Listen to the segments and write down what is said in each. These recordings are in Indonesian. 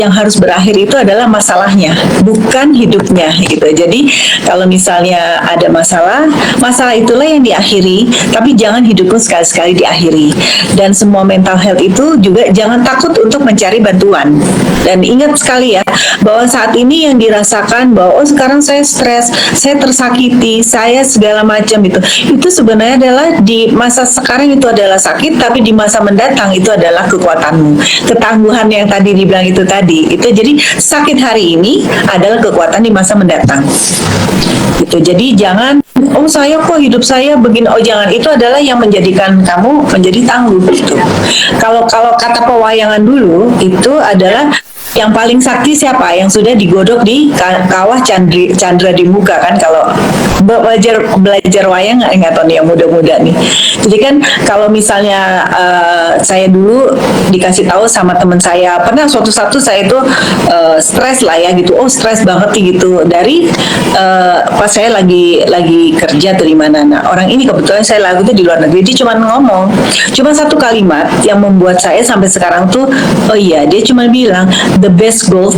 yang harus berakhir itu adalah masalahnya, bukan hidupnya gitu. Jadi kalau misalnya ada masalah, masalah itulah yang diakhiri, tapi jangan hidupmu sekali-sekali diakhiri. Dan semua mental health itu juga jangan takut untuk mencari bantuan. Dan ingat sekali ya, bahwa saat ini yang dirasakan bahwa oh sekarang saya stres, saya tersakiti, saya segala macam itu sebenarnya adalah di masa sekarang itu adalah sakit, tapi di masa mendatang itu adalah kekuatanmu, ketangguhan yang tadi dibilang itu tadi. Itu jadi sakit hari ini adalah kekuatan di masa mendatang. Gitu. Jadi jangan oh saya kok hidup saya begini, oh jangan, itu adalah yang menjadikan kamu menjadi tangguh gitu. Kalau kata pewayangan dulu itu adalah yang paling sakti siapa? Yang sudah digodok di kawah Chandra di muka kan. Kalau belajar wayang nggak tahu nih yang muda-muda nih. Jadi kan kalau misalnya saya dulu dikasih tahu sama teman saya, pernah suatu saya itu stres lah ya gitu. Oh stres banget gitu dari pas saya lagi kerja tuh di mana. Nah orang ini kebetulan saya lagu tuh di luar negeri, dia cuma ngomong, cuma satu kalimat yang membuat saya sampai sekarang tuh oh iya, dia cuma bilang the best gold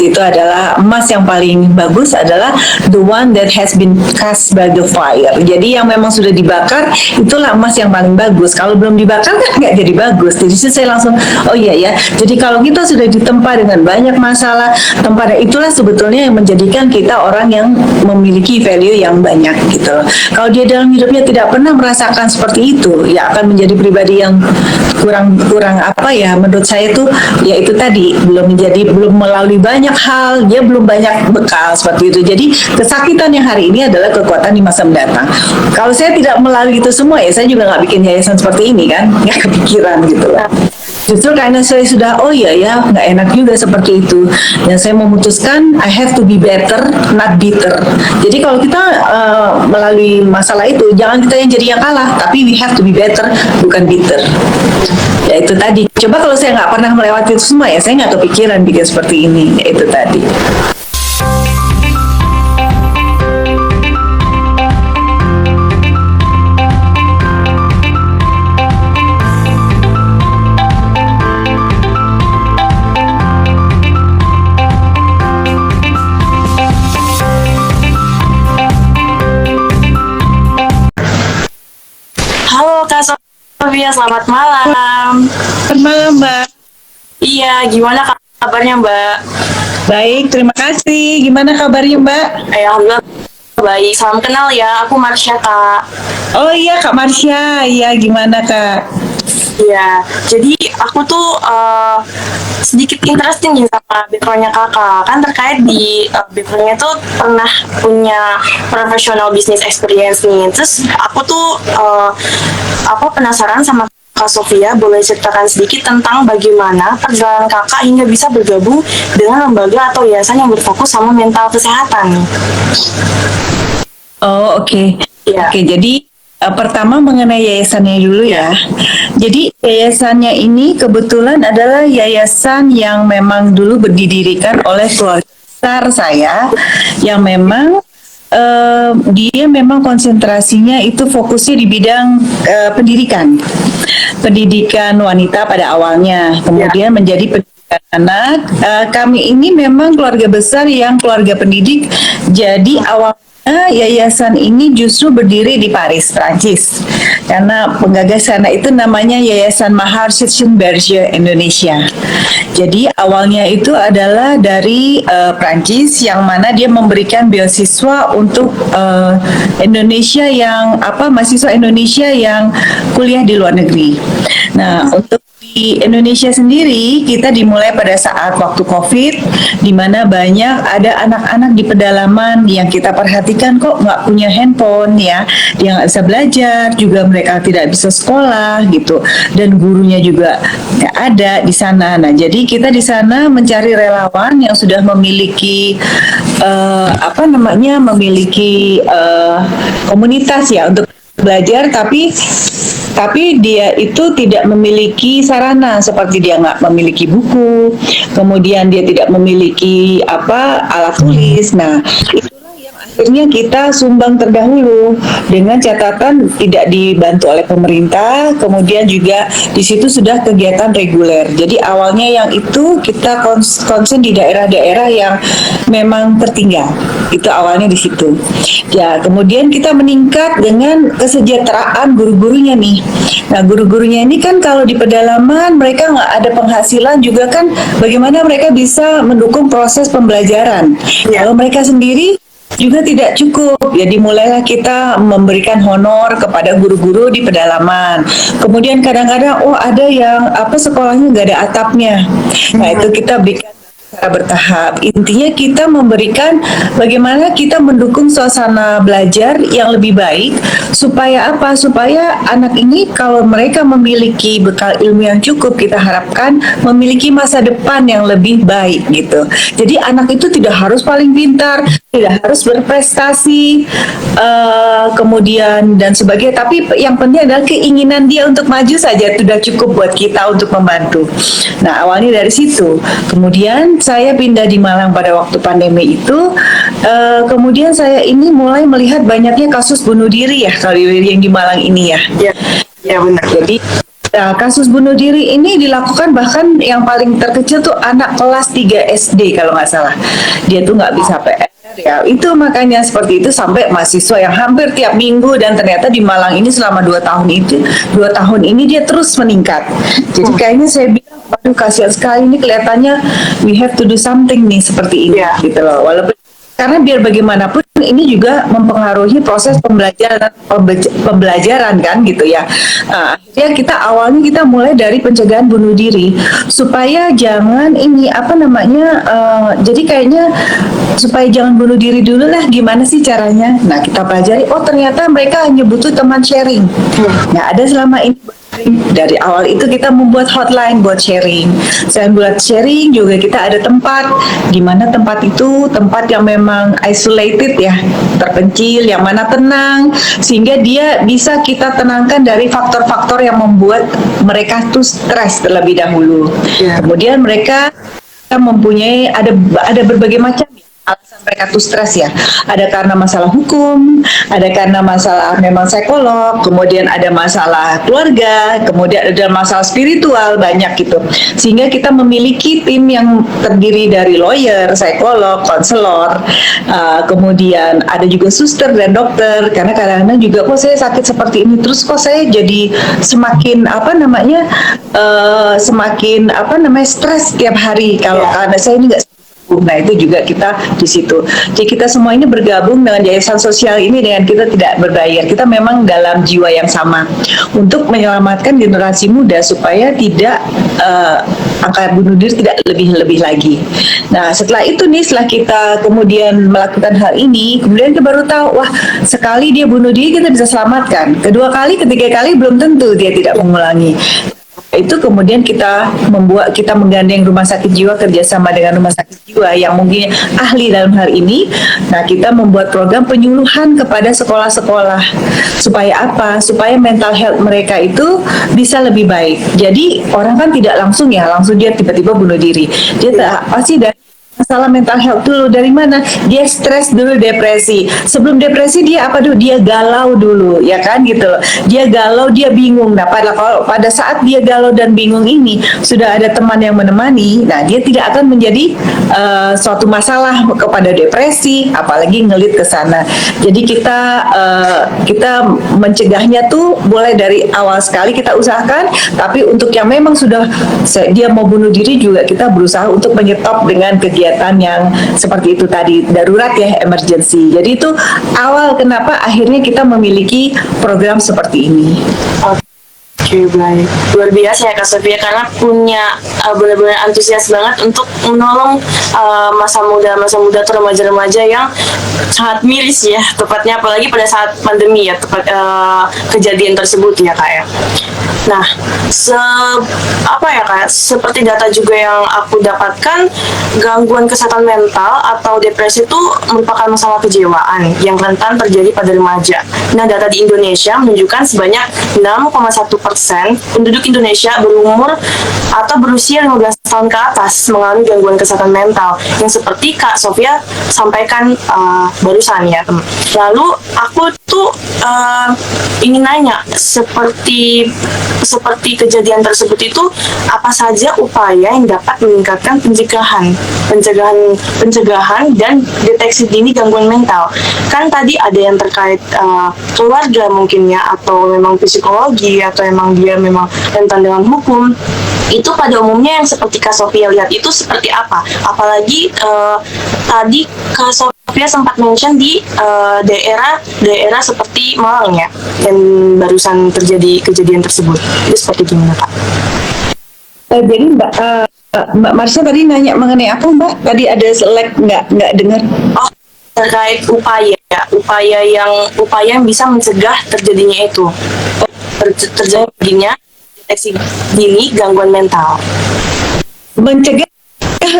itu adalah emas yang paling bagus adalah the one that has been cast by the fire. Jadi yang memang sudah dibakar itulah emas yang paling bagus. Kalau belum dibakar kan nggak jadi bagus. Jadi saya langsung oh iya ya. Jadi kalau kita sudah ditempa dengan banyak masalah, tempat itulah sebetulnya yang menjadikan kita orang yang memiliki value yang banyak gitu. Kalau dia dalam hidupnya tidak pernah merasakan seperti itu, ya akan menjadi pribadi yang kurang apa ya, menurut saya tuh ya itu tadi belum melalui banyak hal, dia belum banyak bekal seperti itu. Jadi kesakitan yang hari ini adalah kekuatan di masa mendatang. Kalau saya tidak melalui itu semua ya saya juga nggak bikin yayasan seperti ini kan, nggak kepikiran gitu lah. Justru karena saya sudah oh iya ya nggak enak juga seperti itu, dan saya memutuskan I have to be better not bitter. Jadi kalau kita melalui masalah itu jangan kita yang jadi yang kalah, tapi we have to be better bukan bitter. Ya itu tadi. Coba kalau saya nggak pernah melewati itu semua ya saya nggak kepikiran bikin seperti ini. Ya, itu tadi. Halo Kak Sofia, selamat malam. Selamat malam Mbak. Iya, gimana kabarnya Mbak? Baik, terima kasih. Gimana kabarnya Mbak? Alhamdulillah baik. Salam kenal ya, aku Marsha Kak. Oh iya Kak Marsha, iya gimana Kak? Iya, jadi aku tuh sedikit interesting nih sama backgroundnya kakak. Kan terkait di backgroundnya tuh pernah punya professional business experience nih. Terus aku tuh penasaran sama Kak Sofia, boleh ceritakan sedikit tentang bagaimana perjalanan kakak hingga bisa bergabung dengan lembaga atau yayasan yang berfokus sama mental kesehatan. Oh oke. Iya. Oke, jadi pertama mengenai yayasannya dulu ya. Jadi yayasannya ini kebetulan adalah yayasan yang memang dulu didirikan oleh keluarga besar saya, yang memang dia memang konsentrasinya itu fokusnya di bidang pendidikan wanita pada awalnya, kemudian menjadi pendidikan anak. Kami ini memang keluarga besar yang keluarga pendidik, jadi awalnya yayasan ini justru berdiri di Paris, Prancis. Karena penggagas sana itu namanya Yayasan Maharshi Berger Indonesia. Jadi awalnya itu adalah dari Prancis, yang mana dia memberikan beasiswa untuk Indonesia yang mahasiswa Indonesia yang kuliah di luar negeri. Nah, untuk di Indonesia sendiri kita dimulai pada saat waktu COVID, di mana banyak ada anak-anak di pedalaman yang kita perhatikan kok nggak punya handphone ya, dia nggak bisa belajar, juga mereka tidak bisa sekolah gitu, dan gurunya juga nggak ada di sana. Nah, jadi kita di sana mencari relawan yang sudah memiliki memiliki komunitas ya untuk belajar, tapi dia itu tidak memiliki sarana, seperti dia nggak memiliki buku, kemudian dia tidak memiliki alat tulis. Nah, itulah yang akhirnya kita sumbang terdahulu dengan catatan tidak dibantu oleh pemerintah, kemudian juga di situ sudah kegiatan reguler. Jadi awalnya yang itu kita konsen di daerah-daerah yang memang tertinggal. Itu awalnya di situ. Ya, kemudian kita meningkat dengan kesejahteraan guru-gurunya nih. Nah, guru-gurunya ini kan kalau di pedalaman mereka nggak ada penghasilan juga kan, bagaimana mereka bisa mendukung proses pembelajaran. Kalau mereka sendiri juga tidak cukup, jadi mulailah kita memberikan honor kepada guru-guru di pedalaman. Kemudian kadang-kadang ada yang sekolahnya nggak ada atapnya. Nah, itu kita berikan secara bertahap. Intinya kita memberikan bagaimana kita mendukung suasana belajar yang lebih baik supaya apa? Supaya anak ini kalau mereka memiliki bekal ilmu yang cukup, kita harapkan memiliki masa depan yang lebih baik gitu. Jadi anak itu tidak harus paling pintar, tidak harus berprestasi, kemudian dan sebagainya. Tapi yang penting adalah keinginan dia untuk maju saja sudah cukup buat kita untuk membantu. Nah, awalnya dari situ. Kemudian saya pindah di Malang pada waktu pandemi itu. Kemudian saya ini mulai melihat banyaknya kasus bunuh diri ya kalau yang di Malang ini ya. Ya benar. Jadi kasus bunuh diri ini dilakukan bahkan yang paling terkecil tuh anak kelas 3 SD kalau nggak salah. Dia tuh nggak bisa PR. Ya, itu makanya seperti itu sampai mahasiswa yang hampir tiap minggu, dan ternyata di Malang ini selama 2 tahun ini dia terus meningkat. Jadi kayaknya saya bilang, waduh kasihan sekali ini kelihatannya we have to do something nih seperti ini gitu loh. Walaupun karena biar bagaimanapun ini juga mempengaruhi proses pembelajaran kan gitu ya. Akhirnya kita mulai dari pencegahan bunuh diri supaya jangan ini jadi kayaknya supaya jangan bunuh diri dulu lah, gimana sih caranya. Nah, kita pelajari, ternyata mereka hanya butuh teman sharing. Nah, ada selama ini dari awal itu kita membuat hotline buat sharing. Selain buat sharing juga kita ada tempat, di mana tempat itu tempat yang memang isolated ya, terpencil, yang mana tenang, sehingga dia bisa kita tenangkan dari faktor-faktor yang membuat mereka tuh stres terlebih dahulu. Kemudian mereka mempunyai ada berbagai macam alasan mereka tuh stres ya. Ada karena masalah hukum, ada karena masalah memang psikolog, kemudian ada masalah keluarga, kemudian ada masalah spiritual, banyak gitu. Sehingga kita memiliki tim yang terdiri dari lawyer, psikolog, konselor, kemudian ada juga suster dan dokter. Karena kadang-kadang juga kok saya sakit seperti ini, terus kok saya jadi semakin stres setiap hari karena saya ini nggak. Nah, itu juga kita di situ. Jadi kita semua ini bergabung dengan yayasan sosial ini dengan kita tidak berbayar. Kita memang dalam jiwa yang sama untuk menyelamatkan generasi muda supaya tidak angka bunuh diri tidak lebih lagi. Nah, setelah kita kemudian melakukan hal ini, kemudian kita baru tahu, wah, sekali dia bunuh diri kita bisa selamatkan. Kedua kali, ketiga kali belum tentu dia tidak mengulangi. Itu kemudian kita menggandeng rumah sakit jiwa kerjasama dengan rumah sakit jiwa yang mungkin ahli dalam hal ini. Nah, kita membuat program penyuluhan kepada sekolah-sekolah supaya apa? Supaya mental health mereka itu bisa lebih baik. Jadi orang kan tidak langsung dia tiba-tiba bunuh diri. Dia pasti dari masalah mental health dulu. Dari mana? Dia stres dulu, depresi. Sebelum depresi dia apa dulu? Dia galau dulu, ya kan gitu loh. Dia galau, dia bingung. Nah, pada saat dia galau dan bingung ini sudah ada teman yang menemani, nah dia tidak akan menjadi suatu masalah kepada depresi, apalagi ngelit ke sana. Jadi kita mencegahnya tuh mulai dari awal sekali kita usahakan, tapi untuk yang memang sudah dia mau bunuh diri juga kita berusaha untuk menyetop dengan kegiatan yang seperti itu tadi, darurat ya, emergency. Jadi itu awal kenapa akhirnya kita memiliki program seperti ini. Oke, baik. Luar biasa ya Kak Sofia, karena punya benar-benar antusias banget untuk menolong masa muda atau remaja-remaja yang sangat miris ya, tepatnya apalagi pada saat pandemi ya, kejadian tersebut ya Kak ya. Nah, seperti data juga yang aku dapatkan, gangguan kesehatan mental atau depresi itu merupakan masalah kejiwaan yang rentan terjadi pada remaja. Nah, data di Indonesia menunjukkan sebanyak 6,1% penduduk Indonesia berumur atau berusia 15 tahun ke atas mengalami gangguan kesehatan mental yang seperti Kak Sofia sampaikan barusan ya. Lalu aku tuh ingin nanya, seperti kejadian tersebut itu apa saja upaya yang dapat meningkatkan pencegahan dan deteksi dini gangguan mental? Kan tadi ada yang terkait keluarga mungkin ya, atau memang psikologi, atau emang dia memang rentan dengan hukum. Itu pada umumnya yang seperti Kak Sofia lihat itu seperti apa? Apalagi tadi Kak Sofia sempat mention di daerah seperti Malang ya, yang barusan terjadi kejadian tersebut. Itu seperti gimana Kak? Jadi Mbak Marsha tadi nanya mengenai apa Mbak? Tadi ada selek nggak dengar? Oh, terkait upaya yang bisa mencegah terjadinya itu, terjadinya deteksi dini gangguan mental. Mencegah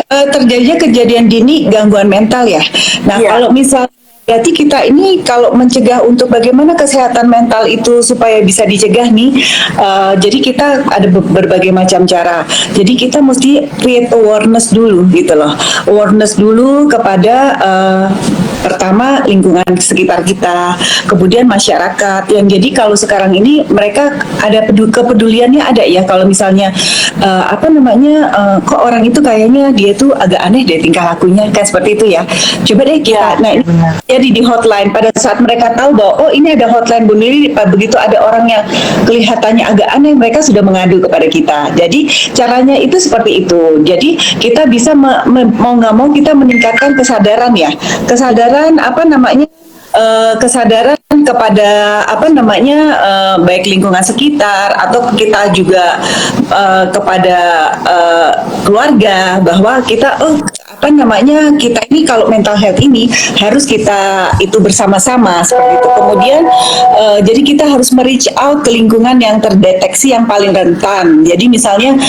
terjadinya kejadian dini gangguan mental ya. Nah, Iya. kalau misalnya berarti kita ini kalau mencegah untuk bagaimana kesehatan mental itu supaya bisa dicegah nih, jadi kita ada berbagai macam cara. Jadi kita mesti create awareness dulu gitu loh, awareness dulu kepada pertama lingkungan sekitar kita, kemudian masyarakat. Yang jadi kalau sekarang ini mereka ada kepeduliannya ada ya. Kalau misalnya kok orang itu kayaknya dia tuh agak aneh deh tingkah lakunya, kan seperti itu ya. Coba deh kita, nah ini jadi di hotline pada saat mereka tahu bahwa oh ini ada hotline bunuh diri, begitu ada orang yang kelihatannya agak aneh mereka sudah mengadu kepada kita. Jadi caranya itu seperti itu. Jadi kita bisa mau nggak mau kita meningkatkan kesadaran ya, kesadaran kesadaran kepada baik lingkungan sekitar atau kita juga kepada keluarga bahwa kita kita ini kalau mental health ini harus kita itu bersama-sama seperti itu. Kemudian jadi kita harus reach out ke lingkungan yang terdeteksi yang paling rentan. Jadi misalnya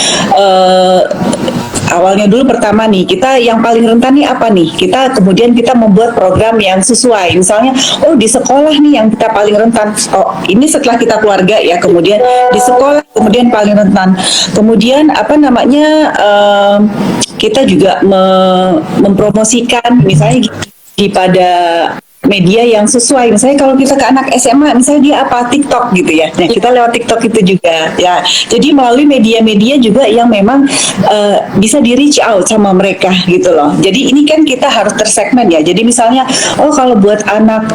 awalnya dulu pertama nih kita yang paling rentan nih apa nih, kemudian kita membuat program yang sesuai. Misalnya di sekolah nih yang kita paling rentan, ini setelah kita keluarga ya, kemudian di sekolah kemudian paling rentan, kemudian kita juga mempromosikan misalnya pada media yang sesuai. Misalnya kalau kita ke anak SMA, misalnya dia apa TikTok gitu ya. Nah, kita lewat TikTok itu juga ya. Jadi melalui media-media juga yang memang bisa di reach out sama mereka gitu loh. Jadi ini kan kita harus tersegmen ya. Jadi misalnya kalau buat anak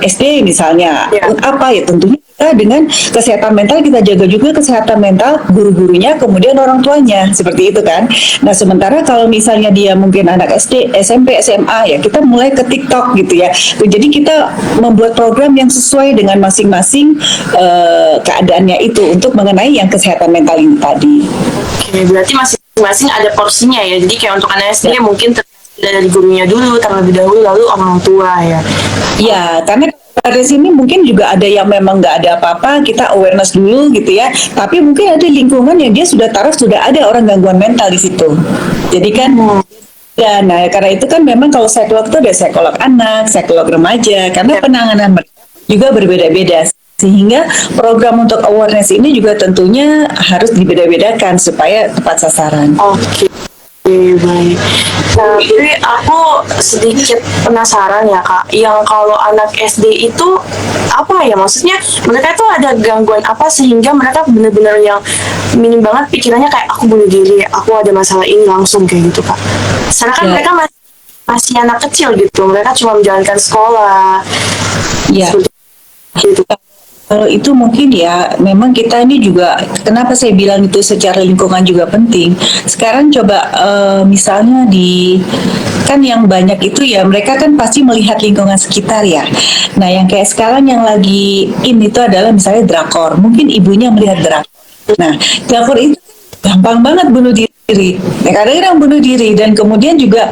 SD misalnya apa ya, tentunya kita dengan kesehatan mental kita jaga juga kesehatan mental guru-gurunya, kemudian orang tuanya seperti itu kan. Nah, sementara kalau misalnya dia mungkin anak SD, SMP, SMA ya, kita mulai ke TikTok gitu ya. Jadi kita membuat program yang sesuai dengan masing-masing keadaannya itu untuk mengenai yang kesehatan mental ini tadi. Oke, berarti masing-masing ada porsinya ya. Jadi kayak untuk anak SD mungkin dari gurunya dulu terlebih dahulu, lalu orang tua ya. Ya, karena dari sini mungkin juga ada yang memang nggak ada apa-apa, kita awareness dulu gitu ya. Tapi mungkin ada lingkungan yang dia sudah ada orang gangguan mental di situ. Jadi kan ya, nah karena itu kan memang kalau psikolog itu ada psikolog anak, psikolog remaja, karena penanganan mereka juga berbeda-beda. Sehingga program untuk awareness ini juga tentunya harus dibeda-bedakan supaya tepat sasaran. Oke, baik. Nah, jadi aku sedikit penasaran ya Kak, yang kalau anak SD itu apa ya, maksudnya mereka tuh ada gangguan apa sehingga mereka benar-benar yang minim banget pikirannya kayak aku bunuh diri, aku ada masalah ini langsung kayak gitu Kak. Sedangkan mereka masih anak kecil gitu, mereka cuma menjalankan sekolah. Ya. Gitu. Kalau itu mungkin ya, memang kita ini juga, kenapa saya bilang itu secara lingkungan juga penting. Sekarang coba misalnya kan yang banyak itu ya, mereka kan pasti melihat lingkungan sekitar ya. Nah, yang kayak sekarang yang lagi itu adalah misalnya drakor. Mungkin ibunya melihat drakor. Nah, drakor itu gampang banget bunuh diri. Kadang-kadang bunuh diri, dan kemudian juga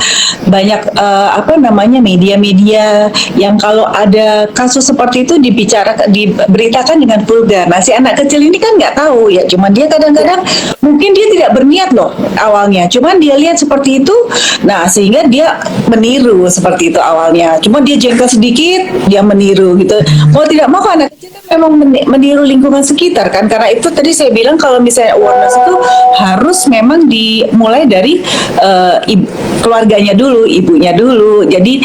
banyak media-media yang kalau ada kasus seperti itu diberitakan dengan vulgar. Nah, si anak kecil ini kan nggak tahu ya, cuman dia kadang-kadang mungkin dia tidak berniat loh awalnya, cuman dia lihat seperti itu, nah sehingga dia meniru seperti itu awalnya. Cuma dia jengkel sedikit, dia meniru gitu. Mau tidak mau anak kecil kan memang meniru lingkungan sekitar kan. Karena itu tadi saya bilang kalau misalnya awareness itu harus memang dimulai dari keluarganya dulu, ibunya dulu. Jadi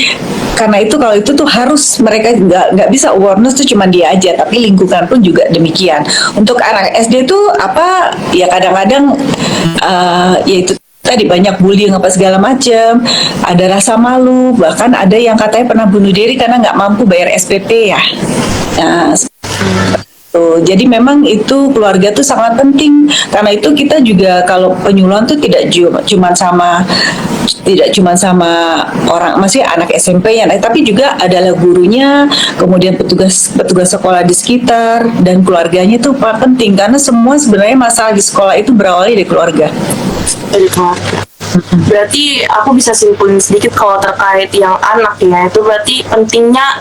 karena itu kalau itu tuh harus mereka nggak bisa awareness tuh cuma dia aja, tapi lingkungan pun juga demikian. Untuk anak SD tuh apa ya kadang-kadang yaitu tadi banyak bullying apa segala macam, ada rasa malu, bahkan ada yang katanya pernah bunuh diri karena nggak mampu bayar SPP ya. Nah, tuh, jadi memang itu keluarga tuh sangat penting. Karena itu kita juga kalau penyuluhan tuh tidak cuma sama orang, masih anak SMP ya, tapi juga adalah gurunya, kemudian petugas sekolah di sekitar dan keluarganya itu penting karena semua sebenarnya masalah di sekolah itu berawal dari keluarga. Dari keluarga. Berarti aku bisa simpulin sedikit kalau terkait yang anak ya, itu berarti pentingnya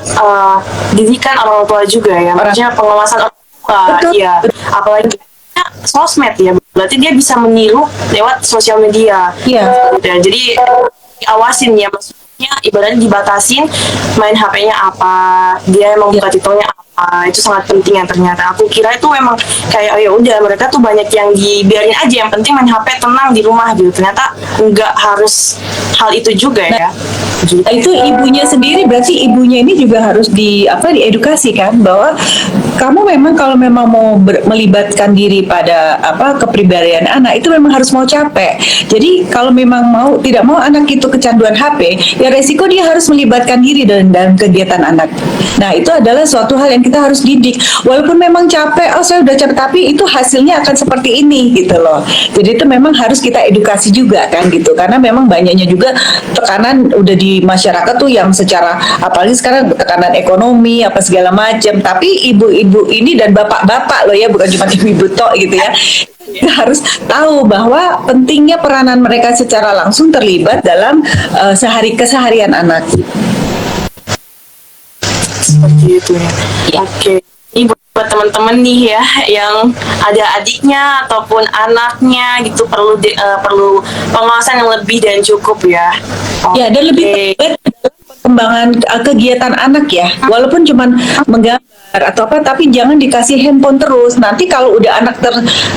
didikan orang tua juga ya, maksudnya pengawasan orang tua. Betul. Ya, apalagi sosmed ya, berarti dia bisa meniru lewat sosial media. Iya. Ya, jadi diawasin ya, maksudnya ibaratnya dibatasin main HP-nya apa, dia emang buka TikTok-nya apa, itu sangat penting ya ternyata. Aku kira itu memang kayak ya udah mereka tuh banyak yang dibiarin aja, yang penting main HP tenang di rumah gitu. Ternyata nggak harus hal itu juga ya. Gitu. Itu ibunya sendiri, berarti ibunya ini juga harus diedukasi kan bahwa kamu memang kalau memang mau melibatkan diri pada kepribadian anak itu memang harus mau capek. Jadi kalau memang tidak mau anak itu kecanduan HP, ya resiko dia harus melibatkan diri dalam kegiatan anak. Nah, itu adalah suatu hal yang kita harus didik. Walaupun memang capek, saya udah capek, tapi itu hasilnya akan seperti ini gitu loh. Jadi itu memang harus kita edukasi juga kan gitu. Karena memang banyaknya juga tekanan udah di masyarakat tuh yang secara apalagi sekarang tekanan ekonomi apa segala macam. Tapi ibu-ibu ini dan bapak-bapak loh ya, bukan cuma ibu-ibu tok gitu ya. Kita harus tahu bahwa pentingnya peranan mereka secara langsung terlibat dalam keseharian anak. Seperti itu ya. Oke. Ini buat teman-teman nih ya yang ada adiknya ataupun anaknya gitu perlu pengawasan yang lebih dan cukup ya. Ya, dan lebih terlibat dalam perkembangan kegiatan anak ya. Walaupun cuman menggambar atau apa, tapi jangan dikasih handphone terus. Nanti kalau udah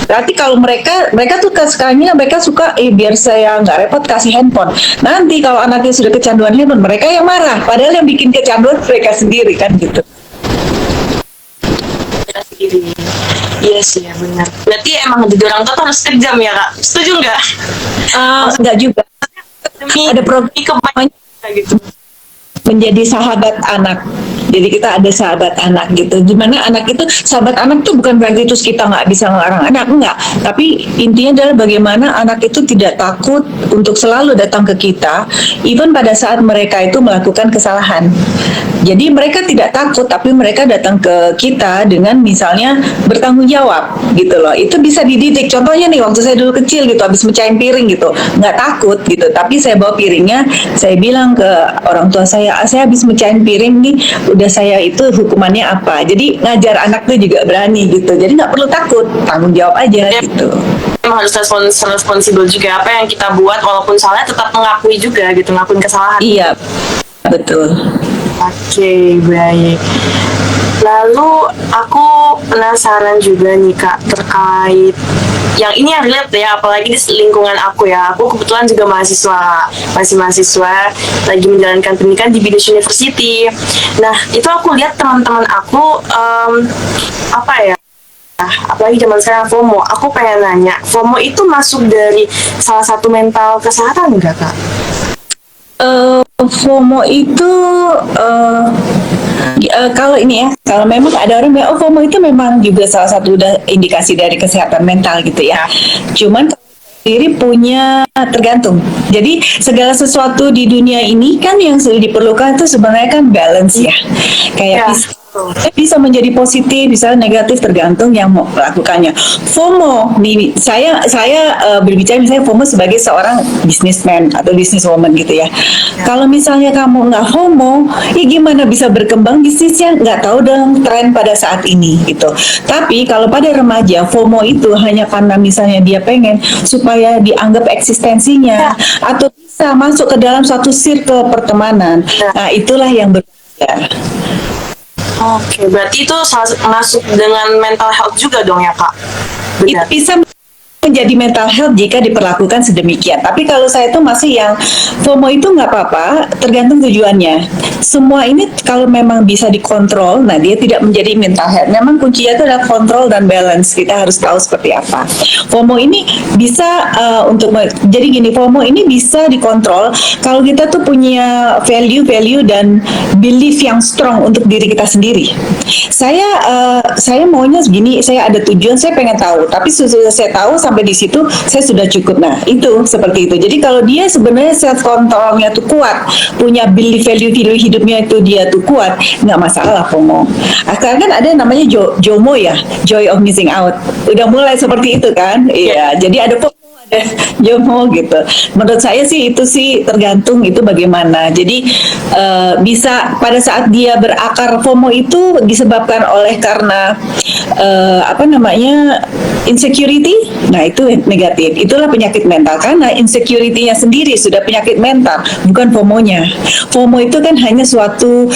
nanti kalau mereka tuh sekarang ini mereka suka biar saya nggak repot kasih handphone. Nanti kalau anaknya sudah kecanduan handphone, mereka yang marah. Padahal yang bikin kecanduan mereka sendiri kan gitu. Iya sih ya benar. Berarti emang di orang tua harus kejam ya Kak. Setuju nggak? Enggak juga. Ada program gitu. Menjadi sahabat anak. Jadi kita ada sahabat anak gitu. Gimana anak itu, sahabat anak tuh bukan berarti terus kita nggak bisa ngelarang anak, enggak. Tapi intinya adalah bagaimana anak itu tidak takut untuk selalu datang ke kita, even pada saat mereka itu melakukan kesalahan. Jadi mereka tidak takut, tapi mereka datang ke kita dengan misalnya bertanggung jawab gitu loh. Itu bisa dididik. Contohnya nih, waktu saya dulu kecil gitu, habis mecahin piring gitu, nggak takut gitu. Tapi saya bawa piringnya, saya bilang ke orang tua saya habis mecahin piring nih, udah saya itu hukumannya apa. Jadi ngajar anak tuh juga berani gitu. Jadi nggak perlu takut, tanggung jawab aja gitu. Emang harus responsibel juga, apa yang kita buat walaupun salahnya tetap mengakui juga gitu, ngakuin kesalahan. Iya, betul. Oke, baik. Lalu aku penasaran juga nih Kak terkait yang ini yang relate ya, apalagi di lingkungan aku ya. Aku kebetulan juga masih mahasiswa, lagi menjalankan pendidikan di Binus University. Nah, itu aku lihat teman-teman aku apalagi zaman sekarang FOMO. Aku pengen nanya, FOMO itu masuk dari salah satu mental kesehatan enggak Kak? FOMO itu kalau ini ya, kalau memang ada orang bilang FOMO itu memang juga salah satu indikasi dari kesehatan mental gitu ya. Cuman diri punya tergantung. Jadi segala sesuatu di dunia ini kan yang sudah diperlukan itu sebenarnya kan balance ya. Kayak Bisa menjadi positif, bisa negatif tergantung yang mau melakukannya. FOMO, nih saya berbicara misalnya FOMO sebagai seorang businessman atau businesswoman gitu ya. Kalau misalnya kamu nggak FOMO, ya gimana bisa berkembang bisnisnya? Nggak tahu dong tren pada saat ini gitu. Tapi kalau pada remaja, FOMO itu hanya karena misalnya dia pengen supaya dianggap eksistensinya atau bisa masuk ke dalam satu circle pertemanan. Nah, itulah yang berbeda. Oke, berarti itu masuk dengan mental health juga dong ya, Kak? Itu Benar. bisa menjadi mental health jika diperlakukan sedemikian. Tapi kalau saya itu masih yang FOMO itu nggak apa-apa, tergantung tujuannya. Semua ini kalau memang bisa dikontrol, nah dia tidak menjadi mental health. Memang kuncinya itu adalah kontrol dan balance. Kita harus tahu seperti apa. FOMO ini bisa jadi gini, FOMO ini bisa dikontrol kalau kita tuh punya value dan belief yang strong untuk diri kita sendiri. Saya maunya segini, saya ada tujuan, saya pengen tahu. Tapi sesudah saya tahu sampai di situ saya sudah cukup. Nah, itu seperti itu. Jadi kalau dia sebenarnya self controlnya tuh kuat, punya belief value hidupnya itu dia tuh kuat, nggak masalah FOMO. Sekarang kan ada yang namanya JOMO ya, joy of missing out. Udah mulai seperti itu kan? Iya. Jadi ada FOMO, ada JOMO gitu. Menurut saya sih itu sih tergantung itu bagaimana. Jadi bisa pada saat dia berakar FOMO itu disebabkan oleh karena insecurity. Nah, itu negatif. Itulah penyakit mental karena insecurity-nya sendiri sudah penyakit mental, bukan FOMO-nya. FOMO itu kan hanya suatu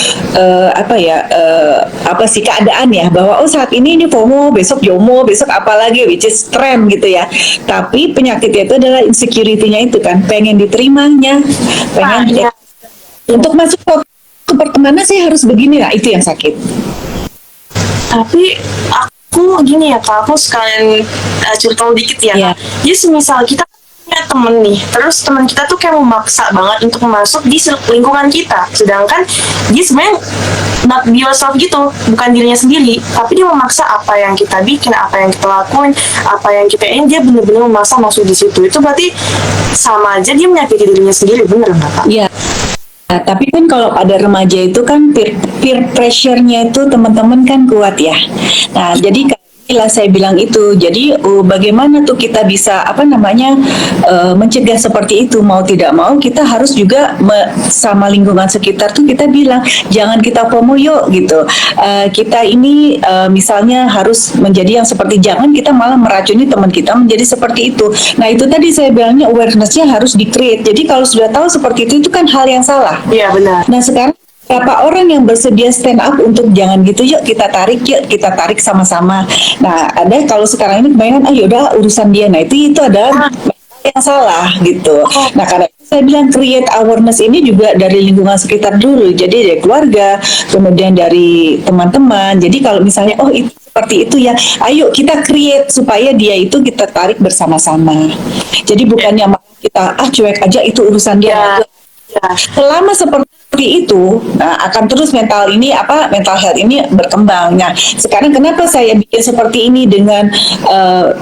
keadaan ya, bahwa saat ini FOMO, besok JOMO, besok apalagi which is trend gitu ya. Tapi penyakitnya itu adalah insecurity-nya itu kan, pengen diterimanya, pengen untuk masuk ke pertemanan saya harus begini, lah itu yang sakit. Tapi aku gini ya, Kak, aku sekalian cerita dikit ya. Iya. Jadi semisal kita punya temen nih, terus teman kita tuh kayak memaksa banget untuk masuk di lingkungan kita, sedangkan dia sebenarnya not be yourself gitu, bukan dirinya sendiri, tapi dia memaksa apa yang kita bikin, apa yang kita lakuin, apa yang kita ingin, dia benar-benar memaksa masuk di situ. Itu berarti sama aja dia menyakiti dirinya sendiri, bener nggak, Kak? Iya. Nah, tapi kan kalau pada remaja itu kan peer pressure-nya itu teman-teman kan kuat ya. Nah, jadi inilah saya bilang itu. Jadi bagaimana tuh kita bisa mencegah seperti itu, mau tidak mau kita harus juga sama lingkungan sekitar tuh kita bilang jangan kita FOMO yuk gitu. Kita ini misalnya harus menjadi yang seperti, jangan kita malah meracuni teman kita menjadi seperti itu. Nah, itu tadi saya bilangnya awareness-nya harus di-create. Jadi kalau sudah tahu seperti itu kan hal yang salah. Iya, benar. Nah, sekarang berapa orang yang bersedia stand up untuk jangan gitu, yuk kita tarik sama-sama. Nah, ada kalau sekarang ini kebanyakan yaudah urusan dia. Nah, itu adalah yang salah gitu. Nah, karena itu saya bilang create awareness ini juga dari lingkungan sekitar dulu. Jadi dari keluarga, kemudian dari teman-teman. Jadi kalau misalnya itu seperti itu ya, ayo kita create supaya dia itu kita tarik bersama-sama. Jadi bukannya kita cuek aja, itu urusan dia. Selama seperti itu, akan terus mental health ini berkembang. Nah, sekarang kenapa saya bikin seperti ini dengan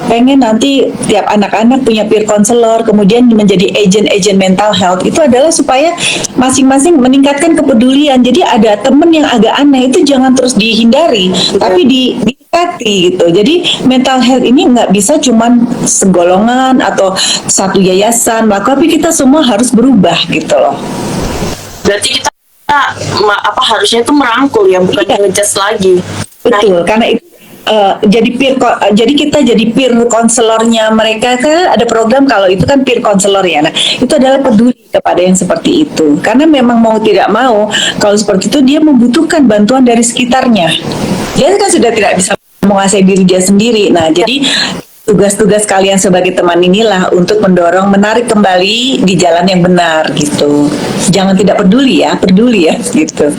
pengen nanti tiap anak-anak punya peer counselor, kemudian menjadi agent mental health, itu adalah supaya masing-masing meningkatkan kepedulian. Jadi ada temen yang agak aneh itu jangan terus dihindari, tapi didekati gitu. Jadi mental health ini nggak bisa cuman segolongan atau satu yayasan, tapi kita semua harus berubah gitu loh. Berarti kita harusnya itu merangkul ya, bukan ngejudge lagi. Betul, karena itu jadi kita jadi peer counselor-nya mereka kan ada program, kalau itu kan peer counselor ya. Nah, itu adalah peduli kepada yang seperti itu. Karena memang mau tidak mau kalau seperti itu dia membutuhkan bantuan dari sekitarnya. Dia kan sudah tidak bisa menguasai diri dia sendiri. Nah, jadi tugas-tugas kalian sebagai teman inilah untuk mendorong, menarik kembali di jalan yang benar gitu. Jangan tidak peduli ya gitu.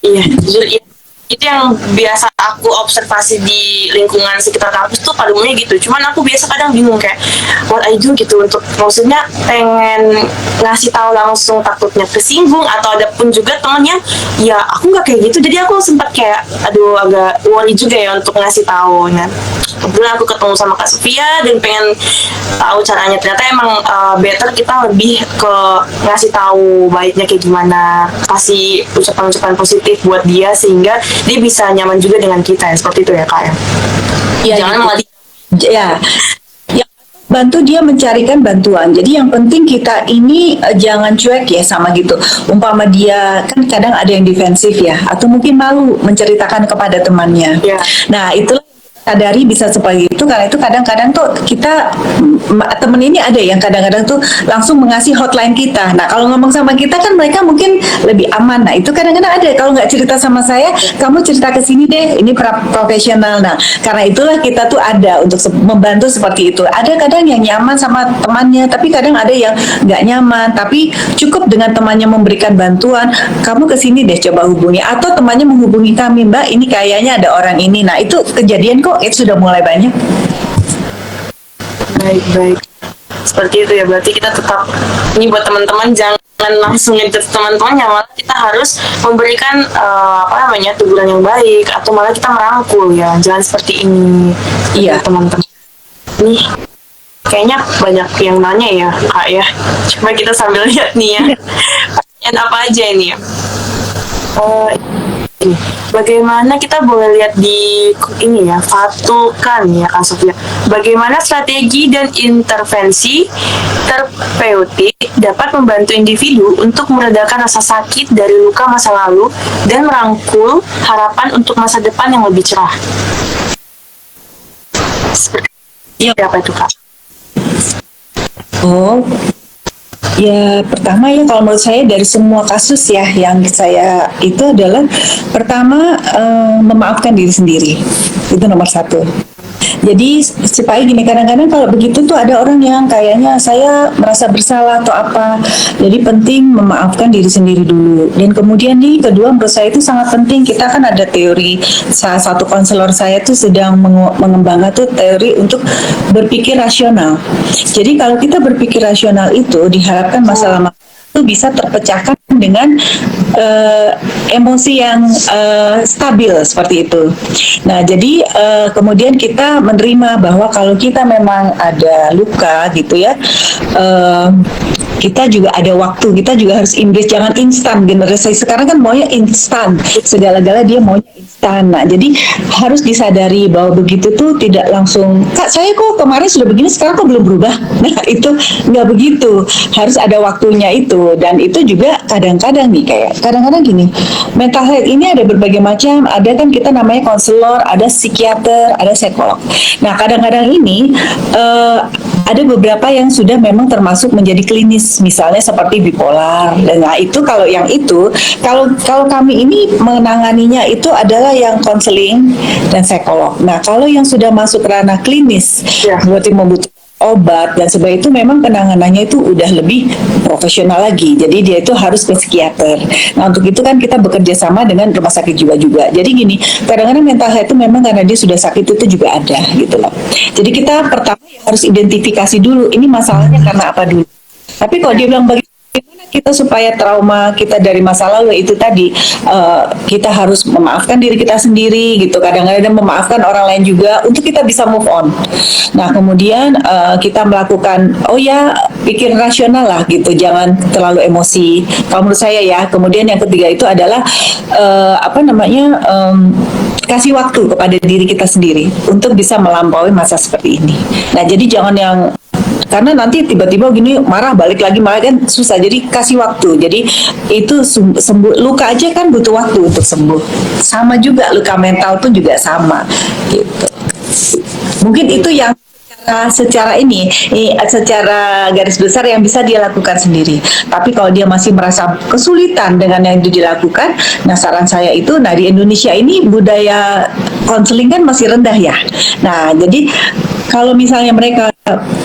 Iya, jujur iya. Itu yang biasa aku observasi di lingkungan sekitar kampus tuh pada umumnya gitu. Cuman aku biasa kadang bingung kayak what I do gitu, untuk maksudnya pengen ngasih tahu langsung takutnya kesinggung, atau ada pun juga temennya ya aku nggak kayak gitu, jadi aku sempat kayak agak worry juga ya untuk ngasih tahu. Nah, kebetulan aku ketemu sama Kak Sofia dan pengen tahu caranya. Ternyata emang better kita lebih ke ngasih tahu baiknya kayak gimana, kasih ucapan-ucapan positif buat dia sehingga dia bisa nyaman juga dengan kita ya, seperti itu ya Kak ya. Iya, Jangan gitu. malah Ya, yang bantu dia mencarikan bantuan. Jadi yang penting kita ini jangan cuek ya sama gitu. Umpama dia kan kadang ada yang defensif ya, atau mungkin malu menceritakan kepada temannya. Ya. Nah itulah sadari bisa seperti itu, karena itu kadang-kadang tuh kita temen ini ada yang kadang-kadang tuh langsung mengasih hotline kita. Nah kalau ngomong sama kita kan mereka mungkin lebih aman. Nah itu kadang-kadang ada, kalau nggak cerita sama saya, kamu cerita ke sini deh, ini profesional. Nah karena itulah kita tuh ada untuk membantu seperti itu. Ada kadang yang nyaman sama temannya, tapi kadang ada yang nggak nyaman, tapi cukup dengan temannya memberikan bantuan, kamu ke sini deh coba hubungi, atau temannya menghubungi kami, Mbak ini kayaknya ada orang ini. Nah itu kejadian kok, itu sudah mulai banyak. baik. Seperti itu ya, berarti kita tetap, ini buat teman-teman jangan langsung ngejudge teman-temannya, malah kita harus memberikan teguran yang baik, atau malah kita merangkul ya, jangan seperti ini. Iya. Teman-teman. Nih, kayaknya banyak yang nanya ya Kak ya. Coba kita sambil lihat nih ya. Pertanyaan apa aja ini ya? Bagaimana kita boleh lihat di ini ya, Fatukan ya Kak Sofia. Bagaimana strategi dan intervensi terapeutik dapat membantu individu untuk meredakan rasa sakit dari luka masa lalu dan merangkul harapan untuk masa depan yang lebih cerah. Seperti apa itu Kak? Oh, ya pertama ya kalau menurut saya dari semua kasus ya yang saya itu adalah pertama memaafkan diri sendiri, itu nomor satu. Jadi supaya gini, kadang-kadang kalau begitu tuh ada orang yang kayaknya saya merasa bersalah atau apa. Jadi penting memaafkan diri sendiri dulu. Dan kemudian nih kedua menurut saya itu sangat penting, kita kan ada teori, salah satu konselor saya tuh sedang mengembangkan tuh teori untuk berpikir rasional. Jadi kalau kita berpikir rasional itu diharapkan masalah itu bisa terpecahkan dengan emosi yang stabil seperti itu. Nah, jadi kemudian kita menerima bahwa kalau kita memang ada luka gitu ya, kita juga ada waktu, kita juga harus embrace, jangan instan. Generasi sekarang kan maunya instan, segala-gala dia maunya instan. Nah, jadi harus disadari bahwa begitu tuh tidak langsung, Kak saya kok kemarin sudah begini, sekarang kok belum berubah. Nah, itu nggak begitu, harus ada waktunya itu. Dan itu juga kadang-kadang nih, kayak kadang-kadang gini, mental health ini ada berbagai macam, ada kan kita namanya konselor, ada psikiater, ada psikolog. Nah, kadang-kadang ini ada beberapa yang sudah memang termasuk menjadi klinis, misalnya seperti bipolar. Dan nah itu kalau yang itu, kalau kami ini menanganinya itu adalah yang konseling dan psikolog. Nah kalau yang sudah masuk ranah klinis, berarti membutuhkan obat dan sebagainya, itu memang penanganannya itu udah lebih profesional lagi. Jadi dia itu harus ke psikiater. Nah untuk itu kan kita bekerja sama dengan rumah sakit jiwa juga. Jadi gini, kadang-kadang mental health itu memang karena dia sudah sakit itu juga ada gitu loh. Jadi kita pertama harus identifikasi dulu ini masalahnya karena apa dulu. Tapi kalau dia bilang bagaimana kita supaya trauma kita dari masa lalu itu tadi, kita harus memaafkan diri kita sendiri gitu, kadang-kadang memaafkan orang lain juga untuk kita bisa move on. Nah kemudian kita melakukan pikir rasional lah gitu, jangan terlalu emosi kalau menurut saya ya. Kemudian yang ketiga itu adalah kasih waktu kepada diri kita sendiri untuk bisa melampaui masa seperti ini. Nah jadi jangan yang, karena nanti tiba-tiba gini marah balik lagi marah kan susah. Jadi kasih waktu. Jadi itu sembuh, luka aja kan butuh waktu untuk sembuh. Sama juga luka mental pun juga sama gitu. Mungkin itu yang secara garis besar yang bisa dia lakukan sendiri. Tapi kalau dia masih merasa kesulitan dengan yang itu dilakukan, nah saran saya itu, nah di Indonesia ini budaya konseling kan masih rendah ya. Nah jadi kalau misalnya mereka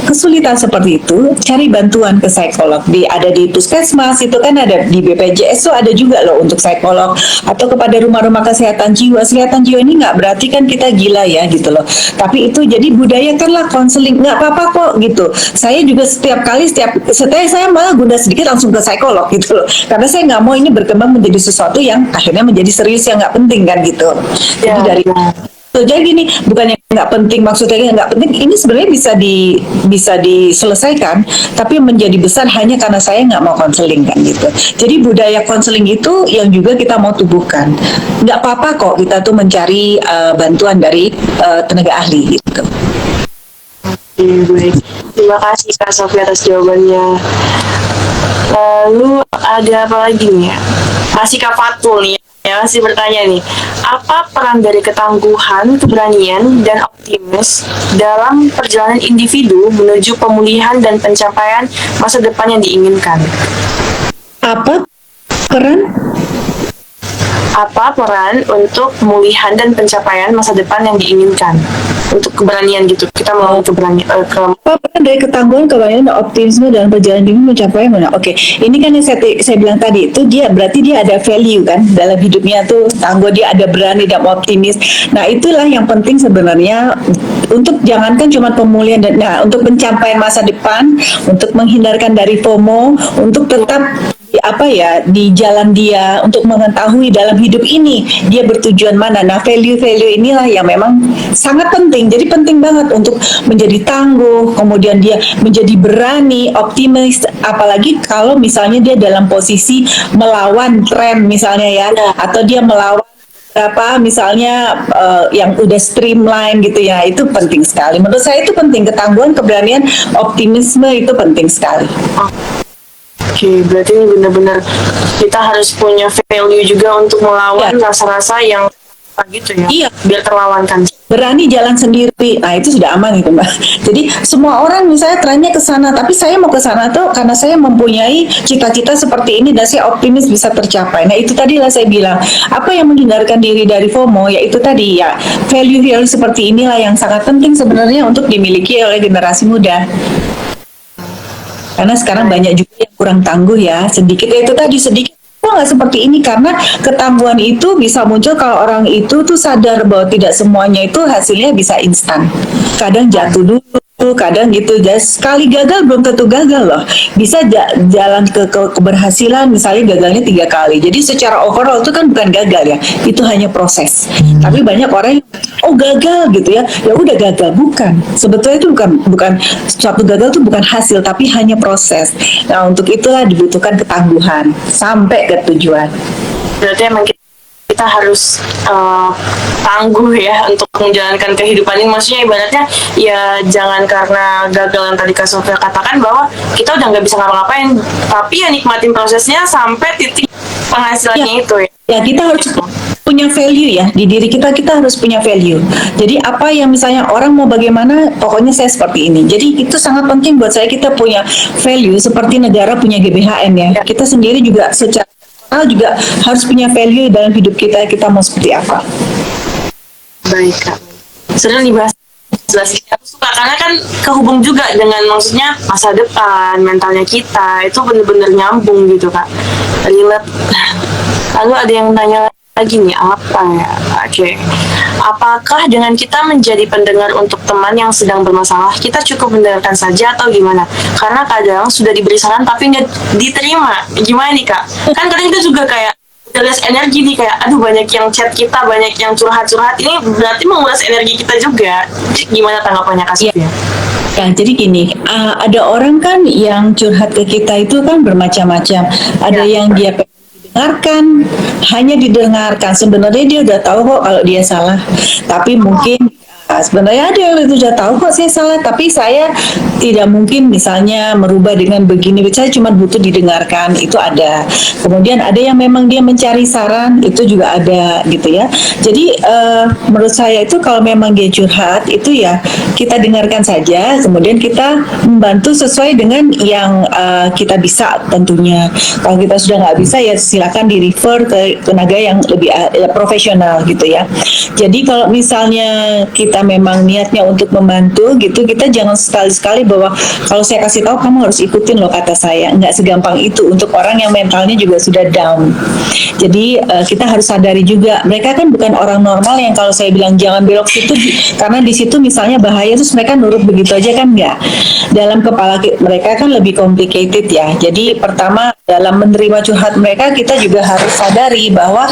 kesulitan seperti itu, cari bantuan ke psikolog. Ada di puskesmas itu kan, ada di BPJS itu ada juga loh untuk psikolog, atau kepada rumah-rumah kesehatan jiwa. Kesehatan jiwa ini nggak berarti kan kita gila ya gitu loh. Tapi itu jadi budayakanlah konseling, nggak apa-apa kok gitu. Saya juga setiap saya malah gunda sedikit langsung ke psikolog gitu loh. Karena saya nggak mau ini berkembang menjadi sesuatu yang akhirnya menjadi serius yang nggak penting kan gitu. Jadi dari Jadi gini, bukan yang nggak penting, maksudnya nggak penting. Ini sebenarnya bisa diselesaikan, tapi menjadi besar hanya karena saya nggak mau konseling kan gitu. Jadi budaya konseling itu yang juga kita mau tubuhkan. Nggak apa-apa kok kita tuh mencari bantuan dari tenaga ahli gitu. Baik. Terima kasih Kak Sofi atas jawabannya. Lalu ada apa lagi nih ya? Masih Kak Fatul nih ya, masih bertanya nih. Apa peran dari ketangguhan, keberanian, dan optimis dalam perjalanan individu menuju pemulihan dan pencapaian masa depan yang diinginkan? Apa peran? Apa peran untuk pemulihan dan pencapaian masa depan yang diinginkan? Untuk keberanian gitu, kita mau keberanian Apa peran dari ketangguhan, keberanian, dan optimisme dalam perjalanan hidup mencapai mana? Oke, ini kan yang saya bilang tadi itu berarti dia ada value kan dalam hidupnya tuh, tangguh, dia ada berani dan optimis. Nah itulah yang penting sebenarnya untuk jangankan cuma pemulihan dan untuk pencapaian masa depan, untuk menghindarkan dari FOMO, untuk tetap di jalan dia, untuk mengetahui dalam hidup ini dia bertujuan mana. Nah value-value inilah yang memang sangat penting. Jadi penting banget untuk menjadi tangguh, kemudian dia menjadi berani, optimis, apalagi kalau misalnya dia dalam posisi melawan tren misalnya ya, atau dia melawan misalnya yang udah streamline gitu ya, itu penting sekali. Menurut saya itu penting, ketangguhan, keberanian, optimisme itu penting sekali. Oke, berarti ini benar-benar kita harus punya value juga untuk melawan rasa-rasa yang gitu ya. Iya, biar terlawankan. Berani jalan sendiri, nah itu sudah aman gitu Mbak. Jadi semua orang misalnya trennya ke sana, tapi saya mau ke sana tuh karena saya mempunyai cita-cita seperti ini dan saya optimis bisa tercapai. Nah itu tadilah saya bilang, apa yang menghindarkan diri dari FOMO, yaitu tadi ya value-value seperti inilah yang sangat penting sebenarnya untuk dimiliki oleh generasi muda. Karena sekarang banyak juga yang kurang tangguh ya, sedikit ya itu tadi sedikit. Kok nggak seperti ini, karena ketangguhan itu bisa muncul kalau orang itu tuh sadar bahwa tidak semuanya itu hasilnya bisa instan. Kadang jatuh dulu, kadang gitu, sekali gagal belum tentu gagal loh. Bisa jalan ke keberhasilan, misalnya gagalnya 3 kali. Jadi secara overall itu kan bukan gagal ya, itu hanya proses. Tapi banyak orang yang gagal gitu ya, ya udah gagal. Bukan, sebetulnya itu bukan suatu gagal itu bukan hasil, tapi hanya proses. Nah untuk itulah dibutuhkan ketangguhan sampai ke tujuan. Berarti emang kita harus tangguh ya untuk menjalankan kehidupan ini. Maksudnya ibaratnya ya jangan karena gagal yang tadi Kak Sofia katakan bahwa kita udah nggak bisa ngapa-ngapain, tapi ya nikmatin prosesnya sampai titik penghasilannya itu ya. Ya kita harus punya value ya di diri kita harus punya value. Jadi apa yang misalnya orang mau bagaimana, pokoknya saya seperti ini. Jadi itu sangat penting buat saya, kita punya value seperti negara punya GBHN ya. Kita sendiri juga secara juga harus punya value dalam hidup kita mau seperti apa. Baik Kak, sudah dibahas jelas. Aku suka karena kan kehubung juga dengan maksudnya masa depan, mentalnya kita itu benar-benar nyambung gitu Kak, relate. Lalu ada yang nanya lagi nih, apa ya? Oke. Apakah dengan kita menjadi pendengar untuk teman yang sedang bermasalah, kita cukup mendengarkan saja atau gimana? Karena kadang sudah diberi saran tapi nggak diterima. Gimana nih Kak? Kan kadang kita juga kayak menguras energi nih, kayak aduh banyak yang chat kita, banyak yang curhat-curhat, ini berarti menguras energi kita juga. Gimana tanggapannya Kak Sofia? Ya, jadi gini, ada orang kan yang curhat ke kita itu kan bermacam-macam. Ada yang dia dengarkan, hanya didengarkan. Sebenarnya dia udah tahu kok kalau dia salah, tapi mungkin sebenarnya ada yang sudah tahu kok saya salah, tapi saya tidak mungkin misalnya merubah dengan begini. Saya cuma butuh didengarkan, itu ada. Kemudian ada yang memang dia mencari saran, itu juga ada gitu ya. Jadi menurut saya itu kalau memang dia curhat itu ya kita dengarkan saja, kemudian kita membantu sesuai dengan yang kita bisa tentunya. Kalau kita sudah nggak bisa ya silakan di refer ke tenaga yang lebih profesional gitu ya. Jadi kalau misalnya kita memang niatnya untuk membantu gitu, kita jangan sekali-sekali bahwa kalau saya kasih tahu kamu harus ikutin loh kata saya. Nggak segampang itu untuk orang yang mentalnya juga sudah down. Jadi kita harus sadari juga mereka kan bukan orang normal yang kalau saya bilang jangan belok situ karena di situ misalnya bahaya terus mereka nurut begitu aja kan nggak. Dalam kepala mereka kan lebih complicated ya. Jadi pertama dalam menerima curhat mereka kita juga harus sadari bahwa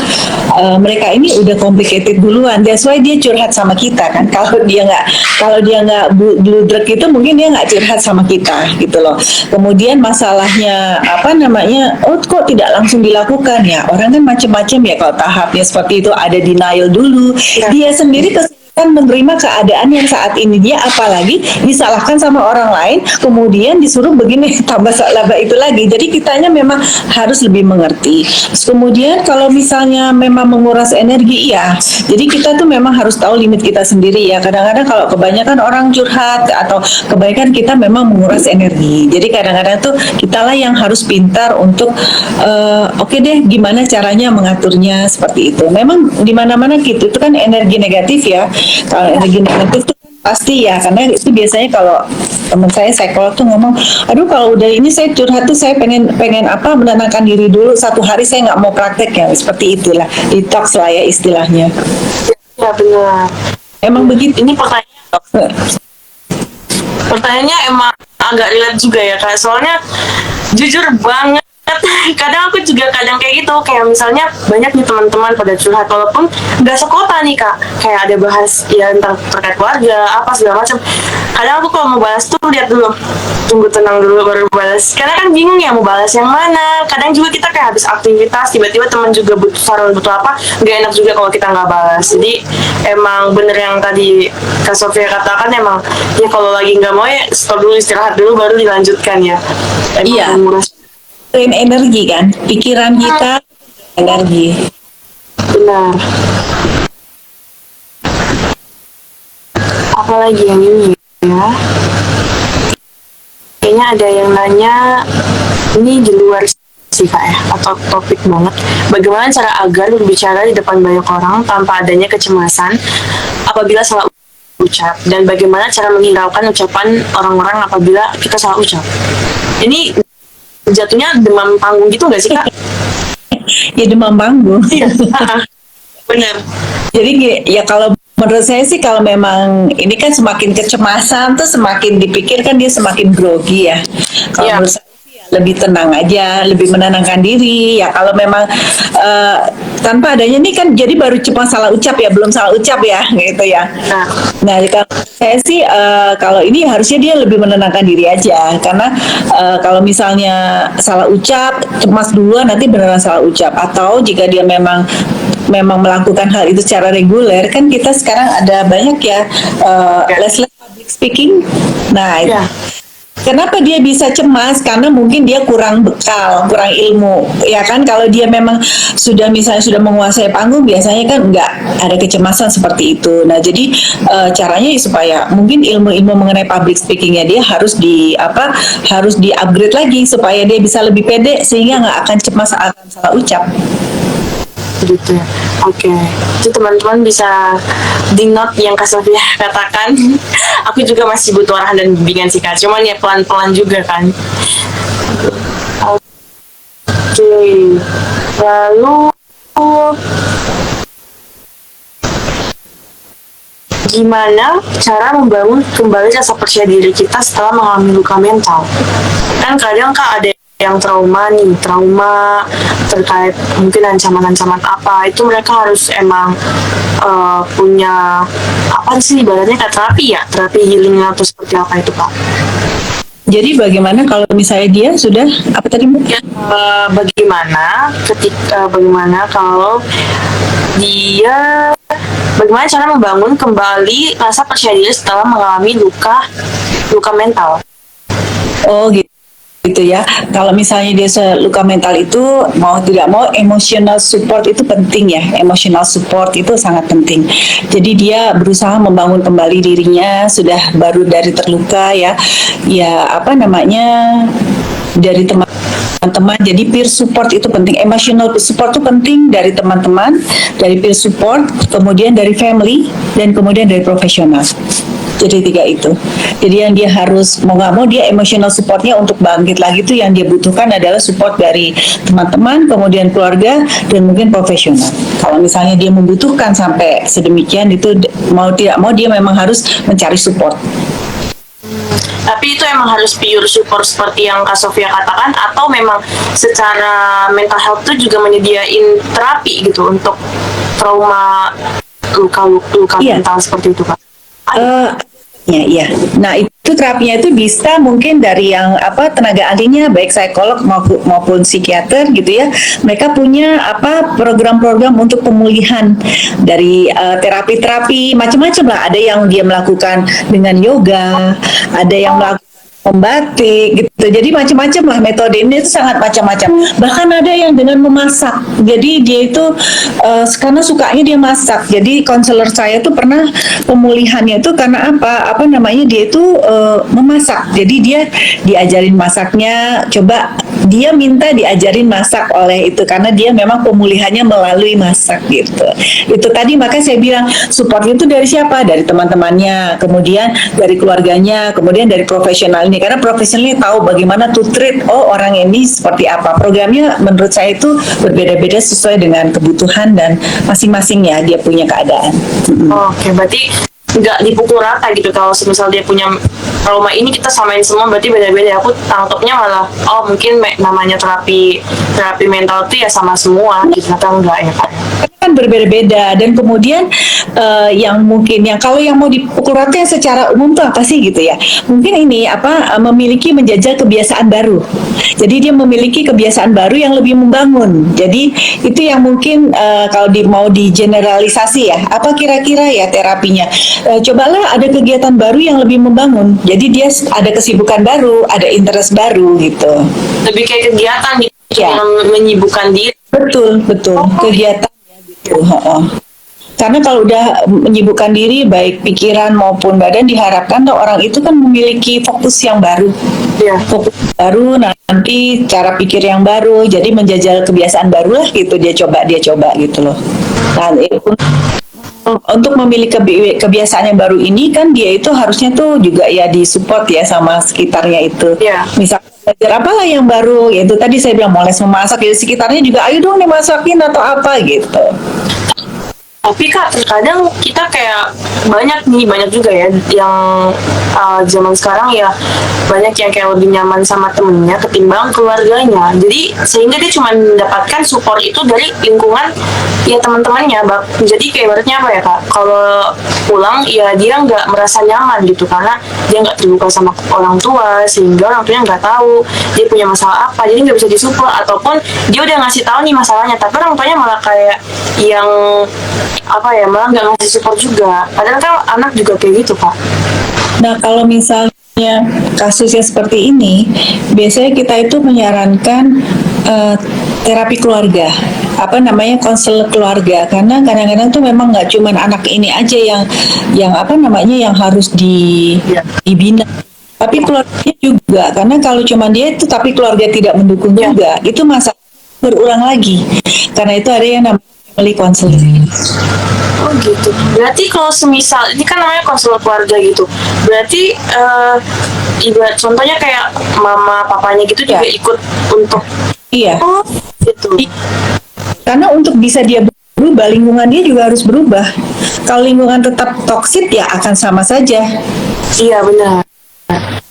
mereka ini udah complicated duluan. That's why dia curhat sama kita kan. Kalau dia nggak bludrek itu mungkin dia nggak curhat sama kita gitu loh. Kemudian masalahnya apa namanya? Oh kok tidak langsung dilakukan ya? Orang kan macam-macam ya kalau tahapnya seperti itu ada denial dulu. Ya. Dia sendiri kan menerima keadaan yang saat ini dia apalagi disalahkan sama orang lain kemudian disuruh begini tambah salah itu lagi jadi kitanya memang harus lebih mengerti. Terus kemudian kalau misalnya memang menguras energi ya jadi kita tuh memang harus tahu limit kita sendiri ya kadang-kadang kalau kebanyakan orang curhat atau kebanyakan kita memang menguras energi jadi kadang-kadang tuh kitalah yang harus pintar untuk oke deh gimana caranya mengaturnya seperti itu memang di mana-mana gitu itu kan energi negatif ya. Kalau energi negatif itu pasti ya, karena itu biasanya kalau teman saya psikolog tuh ngomong, aduh kalau udah ini saya curhat tuh saya pengen apa menenangkan diri dulu 1 hari saya nggak mau praktek ya seperti itulah detox lah ya istilahnya. Ya benar. Emang begitu. Ini pertanyaannya emang agak relate juga ya kak. Soalnya jujur banget kadang aku juga kadang kayak gitu kayak misalnya banyak nih teman-teman pada curhat walaupun nggak sekota nih kak kayak ada bahas ya tentang terkait keluarga apa segala macam kadang aku kalau mau balas tuh lihat dulu tunggu tenang dulu baru balas karena kan bingung ya mau balas yang mana kadang juga kita kayak habis aktivitas tiba-tiba teman juga butuh saran butuh apa nggak enak juga kalau kita nggak balas jadi emang bener yang tadi Kak Sofia katakan emang ya kalau lagi nggak mau ya stop dulu istirahat dulu baru dilanjutkan ya emang Iya. menguras Energi kan, pikiran kita energi. benar. Apalagi yang ini ya? Kayaknya ada yang nanya ini di luar sih kak ya atau topik banget. Bagaimana cara agar berbicara di depan banyak orang tanpa adanya kecemasan apabila salah ucap dan bagaimana cara menghiraukan ucapan orang-orang apabila kita salah ucap? Ini jatuhnya demam panggung gitu nggak sih kak? Ya demam panggung. Iya. Bener. Jadi ya kalau menurut saya sih kalau memang ini kan semakin kecemasan tuh semakin dipikirkan dia semakin grogi ya. Kalau Iya. menurut saya sih ya lebih tenang aja, lebih menenangkan diri ya. Kalau memang tanpa adanya ini kan jadi baru cuma salah ucap ya, belum salah ucap ya gitu ya. Nah kalau saya sih kalau ini harusnya dia lebih menenangkan diri aja karena kalau misalnya salah ucap cemas duluan nanti beneran salah ucap atau jika dia memang melakukan hal itu secara reguler kan kita sekarang ada banyak ya les public speaking. Nah Iya. kenapa dia bisa cemas? Karena mungkin dia kurang bekal, kurang ilmu. Ya kan kalau dia memang misalnya sudah menguasai panggung, biasanya kan nggak ada kecemasan seperti itu. Nah jadi caranya supaya mungkin ilmu-ilmu mengenai public speakingnya dia harus harus di upgrade lagi supaya dia bisa lebih pede sehingga nggak akan cemas akan salah ucap. Gitu ya. Oke. Itu teman-teman bisa di note yang Kak Sofia katakan. Aku juga masih butuh arahan dan bimbingan sih Kak. Cuman ya pelan-pelan juga kan. Oke. Lalu gimana cara membangun kembali rasa percaya diri kita setelah mengalami luka mental? Kan kadang Kak ada yang trauma terkait mungkin ancaman-ancaman apa itu mereka harus emang punya apa sih ibaratnya kayak terapi healing atau seperti apa itu Kak? Jadi bagaimana kalau misalnya dia sudah apa tadi Mbak? Bagaimana kalau dia bagaimana cara membangun kembali rasa percaya diri setelah mengalami luka mental? Oh gitu. gitu ya. Kalau misalnya dia luka mental itu mau tidak mau emotional support itu penting ya. Emotional support itu sangat penting. Jadi dia berusaha membangun kembali dirinya sudah baru dari terluka ya. Ya apa namanya dari teman-teman. Jadi peer support itu penting. Emotional support itu penting dari teman-teman, dari peer support, kemudian dari family dan kemudian dari profesional. Jadi 3 itu. Jadi yang dia harus mau nggak mau dia emotional supportnya untuk bangkit lagi itu yang dia butuhkan adalah support dari teman-teman, kemudian keluarga dan mungkin profesional. Kalau misalnya dia membutuhkan sampai sedemikian itu mau tidak mau dia memang harus mencari support. Tapi itu emang harus pure support seperti yang Kak Sofia katakan, atau memang secara mental health itu juga menyediain terapi gitu untuk trauma luka Iya. mental seperti itu, Kak? Ya. Nah itu terapinya itu bisa mungkin dari yang apa tenaga ahlinya baik psikolog maupun psikiater gitu ya. Mereka punya apa program-program untuk pemulihan dari terapi-terapi macam-macam lah. Ada yang dia melakukan dengan yoga, ada yang melakukan membatik gitu. Jadi macam-macam lah metode ini itu sangat macam-macam. Bahkan ada yang dengan memasak. Jadi dia itu karena sukanya dia masak. Jadi konselor saya tuh pernah pemulihannya itu karena apa? Apa namanya dia itu memasak. Jadi dia diajarin masaknya. Coba dia minta diajarin masak oleh itu karena dia memang pemulihannya melalui masak gitu. Itu tadi makanya saya bilang supportnya itu dari siapa? Dari teman-temannya, kemudian dari keluarganya, kemudian dari profesional ini karena profesionalnya tahu bagaimana to treat orang ini seperti apa. Programnya menurut saya itu berbeda-beda sesuai dengan kebutuhan dan masing-masing ya dia punya keadaan. Oke, berarti nggak dipukul rata gitu. Kalau misal dia punya trauma ini kita samain semua, berarti beda-beda. Aku tangkapnya malah mungkin namanya terapi mental itu ya sama semua gitu, atau enggak ya Kak? Kan berbeda-beda dan kemudian yang mungkin yang kalau yang mau dipukul rata yang secara umum tuh apa sih gitu ya, mungkin ini apa memiliki menjajal kebiasaan baru, jadi dia memiliki kebiasaan baru yang lebih membangun. Jadi itu yang mungkin kalau mau digeneralisasi ya apa kira-kira ya terapinya. Cobalah ada kegiatan baru yang lebih membangun, jadi dia ada kesibukan baru, ada interest baru gitu, Lebih kayak kegiatan gitu Ya. yang menyibukkan diri. betul kegiatan gitu. Karena kalau udah menyibukkan diri baik pikiran maupun badan diharapkan tuh orang itu kan memiliki fokus yang baru. Ya. Fokus baru nanti cara pikir yang baru jadi menjajal kebiasaan baru lah gitu dia coba gitu loh. Nah, untuk memilih kebiasaan yang baru ini kan dia itu harusnya tuh juga ya disupport ya sama sekitarnya itu. Iya. Misalnya belajar apa lah yang baru, yaitu tadi saya bilang mau les memasak, ya sekitarnya juga ayo dong nih masakin atau apa gitu. Tapi Kak, terkadang kita kayak banyak juga ya yang zaman sekarang ya banyak yang kayak lebih nyaman sama temennya ketimbang keluarganya. Jadi sehingga dia cuma mendapatkan support itu dari lingkungan ya teman-temannya. Jadi kayak ibaratnya apa ya Kak? Kalau pulang ya dia nggak merasa nyaman gitu karena dia nggak terbuka sama orang tua, sehingga orang tuanya nggak tahu dia punya masalah apa, jadi nggak bisa disupport. Ataupun dia udah ngasih tahu nih masalahnya, tapi orang tuanya malah kayak yang apa ya, malah nggak ngasih support juga. Padahal kan anak juga kayak gitu Kak. Nah, kalau misalnya kasusnya seperti ini, biasanya kita itu menyarankan terapi keluarga, apa namanya konselor keluarga, karena kadang-kadang tuh memang nggak cuma anak ini aja yang apa namanya yang harus dibina, tapi keluarganya juga. Karena kalau cuma dia itu tapi keluarga tidak mendukung juga, itu masalah berulang lagi. Karena itu ada yang namanya family counseling. Oh gitu. Berarti kalau semisal ini kan namanya konselor keluarga gitu. Berarti ibarat contohnya kayak mama papanya gitu juga ikut untuk Iya. gitu. Karena untuk bisa dia berubah, lingkungan dia juga harus berubah. Kalau lingkungan tetap toksik ya akan sama saja. Iya benar.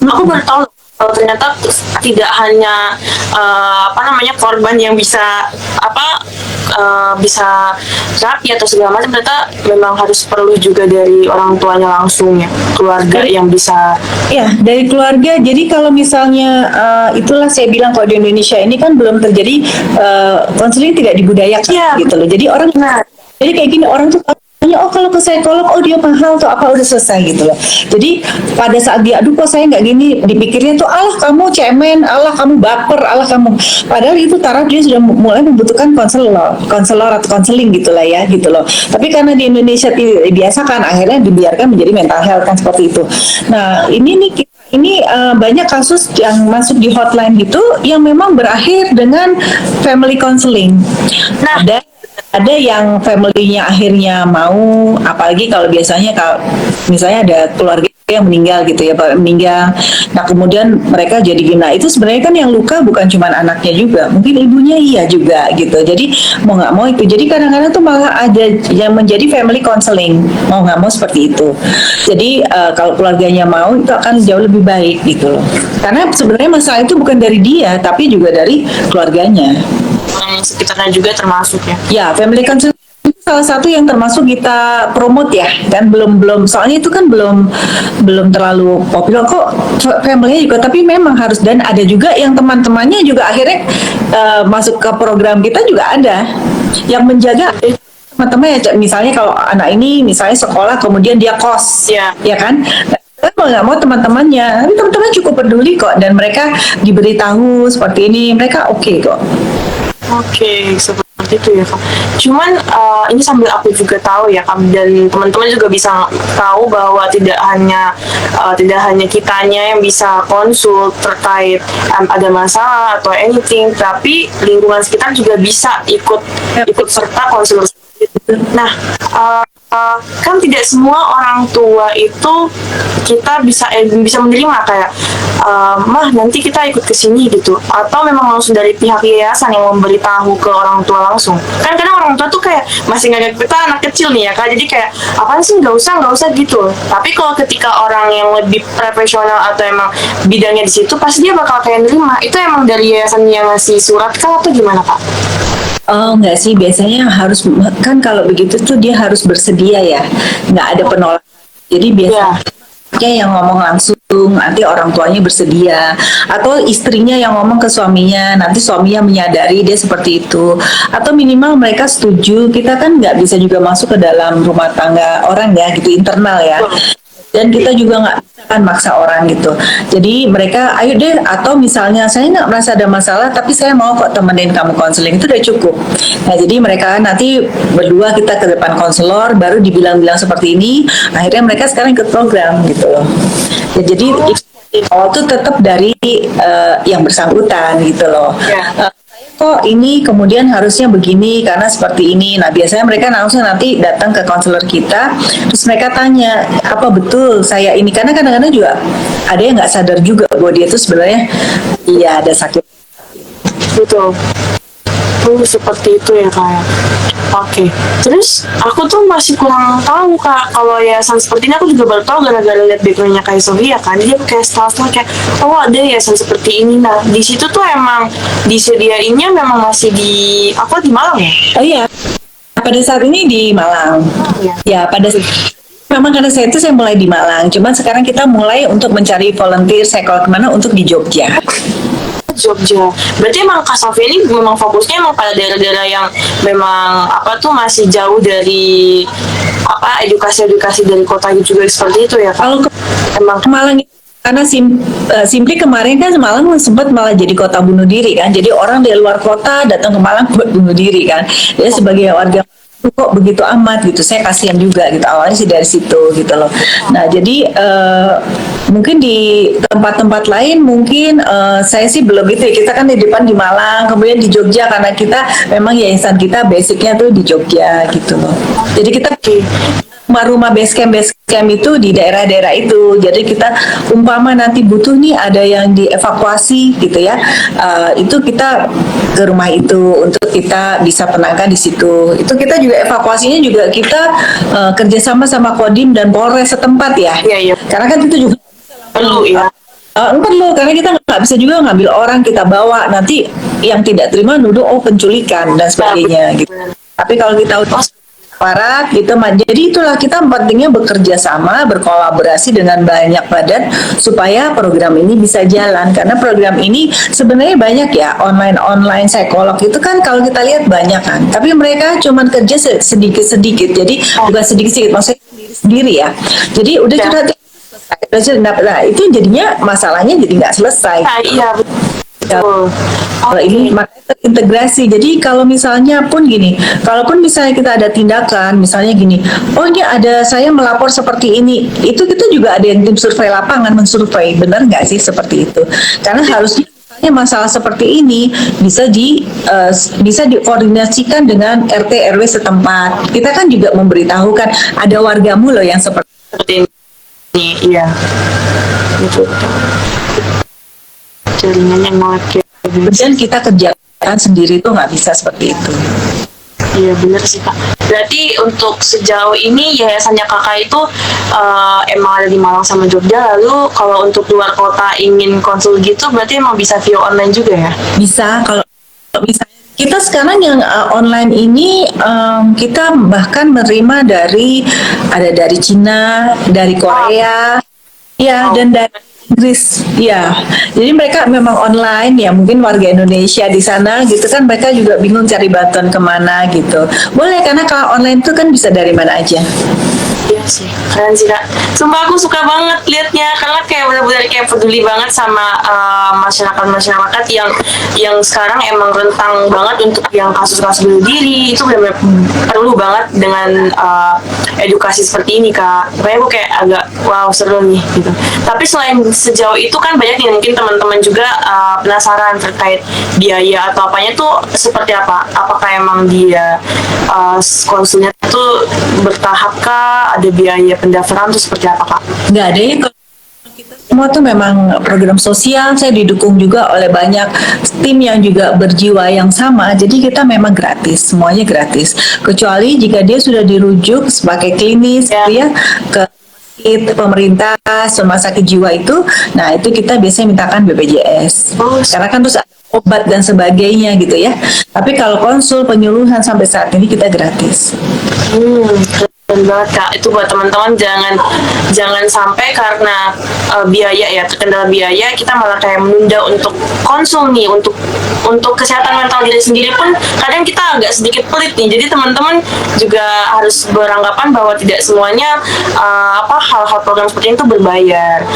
Aku baru tahu kalau ternyata tidak hanya apa namanya korban yang bisa bisa terapi atau segala macam, ternyata memang harus perlu juga dari orang tuanya langsung ya, keluarga yang bisa. Ya, dari keluarga. Jadi kalau misalnya itulah saya bilang kalau di Indonesia ini kan belum terjadi konseling tidak dibudayakan Iya. gitu loh. Jadi orang jadi kayak gini orang tuh oh kalau ke psikolog, oh dia mahal tuh apa udah selesai gitu loh. Jadi pada saat dia aduh kok saya nggak gini, dipikirnya tuh alah kamu cemen, alah kamu baper, alah kamu. Padahal itu taraf dia sudah mulai membutuhkan konselor atau konseling gitulah ya gitu loh. Tapi karena di Indonesia dibiasakan akhirnya dibiarkan menjadi mental health kan seperti itu. Nah ini banyak kasus yang masuk di hotline gitu yang memang berakhir dengan family counseling. Nah, ada yang family-nya akhirnya mau, apalagi kalau biasanya kalau misalnya ada keluarga yang meninggal gitu ya, Pak, meninggal. Nah, kemudian mereka jadi gina. Itu sebenarnya kan yang luka bukan cuma anaknya juga, mungkin ibunya iya juga gitu. Jadi mau nggak mau itu. Jadi kadang-kadang tuh malah ada yang menjadi family counseling, mau nggak mau seperti itu. Jadi kalau keluarganya mau itu akan jauh lebih baik gitu loh. Karena sebenarnya masalah itu bukan dari dia, tapi juga dari keluarganya. Orang sekitarnya juga termasuk ya. Ya, family counseling itu salah satu yang termasuk kita promote ya, dan belum soalnya itu kan belum terlalu populer kok family juga, tapi memang harus, dan ada juga yang teman-temannya juga akhirnya masuk ke program kita juga ada yang menjaga teman-teman ya, misalnya kalau anak ini misalnya sekolah kemudian dia kos ya kan. Mau nggak mau teman-temannya, tapi teman-teman cukup peduli kok, dan mereka diberitahu seperti ini, mereka oke kok. Oke, seperti itu ya Kak. Cuman ini sambil aku juga tahu ya Kak, dan teman-teman juga bisa tahu bahwa tidak hanya kitanya yang bisa konsul terkait ada masalah atau anything, tapi lingkungan sekitar juga bisa ikut serta konsul. Nah, kan tidak semua orang tua itu kita bisa menerima kayak mah nanti kita ikut ke sini gitu, atau memang langsung dari pihak yayasan yang memberitahu ke orang tua langsung. Kan kadang orang tua tuh kayak masih ngajak kita anak kecil nih ya Kak, jadi kayak apaan sih nggak usah gitu. Tapi kalau ketika orang yang lebih profesional atau emang bidangnya di situ, pasti dia bakal kayak nerima. Itu emang dari yayasan yang ngasih surat Kak atau gimana Kak? Oh enggak sih, biasanya harus kan kalau begitu tuh dia harus bersedia ya, nggak ada penolakan. Jadi biasanya yang ngomong langsung, nanti orang tuanya bersedia, atau istrinya yang ngomong ke suaminya, nanti suaminya menyadari dia seperti itu, atau minimal mereka setuju. Kita kan nggak bisa juga masuk ke dalam rumah tangga orang ya, gitu internal ya. Dan kita juga nggak bisa kan maksa orang gitu. Jadi mereka ayo deh, atau misalnya saya nggak merasa ada masalah tapi saya mau kok temenin kamu konseling, itu udah cukup. Nah jadi mereka nanti berdua kita ke depan konselor, baru dibilang-bilang seperti ini, akhirnya mereka sekarang ikut program gitu loh. Ya, jadi itu tetap dari yang bersangkutan gitu loh. Kok ini kemudian harusnya begini karena seperti ini. Nah biasanya mereka langsung nanti datang ke konselor kita, terus mereka tanya apa betul saya ini, karena kadang-kadang juga ada yang nggak sadar juga bahwa dia itu sebenarnya iya ada sakit. Betul. Seperti itu ya Kak. Oke. Terus aku tuh masih kurang tahu Kak, kalau yayasan seperti ini aku juga baru tahu gara-gara lihat backgroundnya Kak Sofia kan, dia kayak setelah kayak oh ada yayasan seperti ini. Nah di situ tuh emang disediainnya memang masih di Malang ya? Oh iya, pada saat ini di Malang. Ya pada memang karena saya mulai di Malang, cuman sekarang kita mulai untuk mencari volunteer psikolog kemana untuk di Jogja. Jogja. Berarti emang Kak Sofia ini memang fokusnya emang pada daerah-daerah yang memang masih jauh dari edukasi dari kota juga seperti itu ya Kak? Kalau emang ke Malang karena Simply kemarin kan Malang sempat malah jadi kota bunuh diri kan. Jadi orang dari luar kota datang ke Malang buat bunuh diri kan. Dia sebagai warga kok begitu amat gitu, saya kasihan juga gitu, awalnya sih dari situ gitu loh. Nah jadi mungkin di tempat-tempat lain mungkin saya sih belum gitu ya, kita kan di depan di Malang, kemudian di Jogja karena kita memang yayasan kita basicnya tuh di Jogja gitu loh. Jadi kita rumah base camp itu di daerah-daerah itu. Jadi kita umpama nanti butuh nih ada yang dievakuasi gitu ya, itu kita ke rumah itu untuk kita bisa tenangkan di situ. Itu kita juga evakuasinya juga kita kerjasama sama Kodim dan Polres setempat ya. Iya. Karena kan itu juga perlu ya. Perlu, karena kita nggak bisa juga ngambil orang kita bawa, nanti yang tidak terima nuduh penculikan dan sebagainya gitu. Tapi kalau kita aparat gitu. Jadi itulah kita pentingnya bekerja sama, berkolaborasi dengan banyak badan supaya program ini bisa jalan. Karena program ini sebenarnya banyak ya, online psikolog itu kan kalau kita lihat banyak kan. Tapi mereka cuman kerja sedikit-sedikit. Jadi bukan sedikit-sedikit, maksudnya sendiri ya. Jadi udah Ya. curhat selesai. Nah, itu jadinya masalahnya jadi nggak selesai. Nah, iya betul. Kalau ini makanya terintegrasi. Jadi kalau misalnya pun gini, kalaupun misalnya kita ada tindakan, misalnya gini, oh ini ada saya melapor seperti ini, itu kita juga ada yang tim survei lapangan mensurvei, benar nggak sih seperti itu? Karena harusnya misalnya masalah seperti ini bisa dikoordinasikan dengan RT RW setempat. Kita kan juga memberitahukan ada wargamu loh yang seperti Ini, iya. Betul. Jaringan yang melekat. dan kita kerjakan sendiri tuh nggak bisa seperti itu. Iya benar sih Kak. Berarti untuk sejauh ini yayasannya Kakak itu emang ada di Malang sama Jogja. Lalu kalau untuk luar kota ingin konsul gitu berarti emang bisa via online juga ya? Bisa kalau misalnya kita sekarang yang online ini kita bahkan menerima ada dari Cina, dari Korea, ya dan dari Inggris, ya. Jadi mereka memang online ya, mungkin warga Indonesia di sana gitu kan mereka juga bingung cari bantuan kemana gitu. Boleh karena kalau online itu kan bisa dari mana aja. Iya sih, keren sih Kak. Sumpah aku suka banget liatnya karena kayak benar-benar kayak peduli banget sama masyarakat yang sekarang emang rentang banget untuk yang kasus-kasus bunuh diri. Itu benar-benar perlu banget dengan edukasi seperti ini Kak. Makanya aku kayak agak wow seru nih gitu. Tapi selain sejauh itu kan banyak yang mungkin teman-teman juga penasaran terkait biaya atau apanya tuh seperti apa? Apakah emang dia konsulnya tuh bertahap kah? Ada biaya pendaftaran tuh seperti apa Kak? Nggak ada ya. Semua tuh memang program sosial, saya didukung juga oleh banyak tim yang juga berjiwa yang sama, jadi kita memang gratis, semuanya gratis. Kecuali jika dia sudah dirujuk sebagai klinis gitu ya ke pemerintah, rumah sakit jiwa itu, nah itu kita biasanya mintakan BPJS. Karena kan terus ada obat dan sebagainya gitu ya. Tapi kalau konsul penyuluhan sampai saat ini kita gratis. Keren banget Kak. Itu buat teman-teman jangan sampai karena biaya ya, terkendala biaya kita malah kayak menunda untuk konsul nih, untuk kesehatan mental diri sendiri pun kadang kita agak sedikit pelit nih. Jadi teman-teman juga harus beranggapan bahwa tidak semuanya hal-hal program seperti itu berbayar.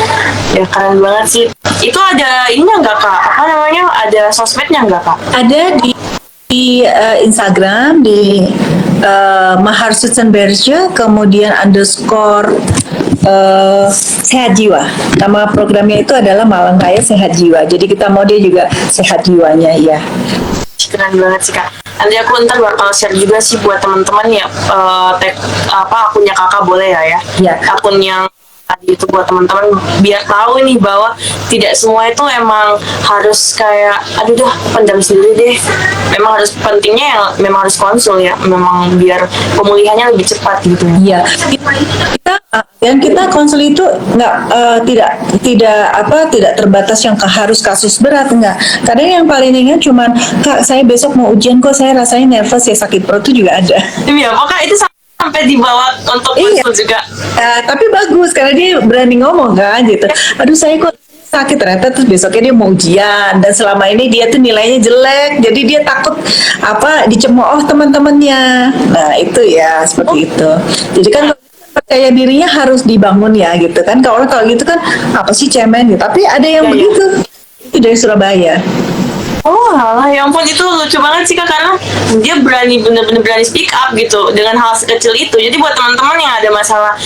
Ya keren banget sih. Itu ada ininya nggak Kak? Apa namanya? Ada sosmednya nggak Kak? Ada di Instagram di Mahar Susenberge, kemudian underscore sehat jiwa. Nama programnya itu adalah Malang Kaya Sehat Jiwa. Jadi kita mau dia juga sehat jiwanya ya. Keren banget sih Kak. Nanti aku ntar bakal share juga sih buat teman-teman ya akunnya Kakak boleh ya. Ya. Akun yang tadi itu buat teman-teman biar tahu nih bahwa tidak semua itu emang harus kayak aduh dah pendam sendiri deh. Memang harus pentingnya yang memang harus konsul ya, memang biar pemulihannya lebih cepat gitu ya. Iya. Kita konsul itu tidak terbatas yang harus kasus berat enggak. Kadang yang paling ringan cuman Kak saya besok mau ujian kok saya rasanya nervous ya sakit perut itu juga ada. Iya, apakah itu sampai dibawa untuk konsul juga? Tapi bagus karena dia berani ngomong kan gitu. Aduh saya kok sakit ternyata terus besoknya dia mau ujian dan selama ini dia tuh nilainya jelek jadi dia takut dicemooh teman-temannya. Nah itu ya seperti itu. Jadi kan percaya dirinya harus dibangun ya gitu kan. Kalau gitu kan apa sih cemen gitu. Tapi ada yang begitu. Itu dari Surabaya. Oh alah, ya ampun itu lucu banget sih Kak karena dia bener-bener berani speak up gitu dengan hal sekecil itu. Jadi buat teman-teman yang ada masalah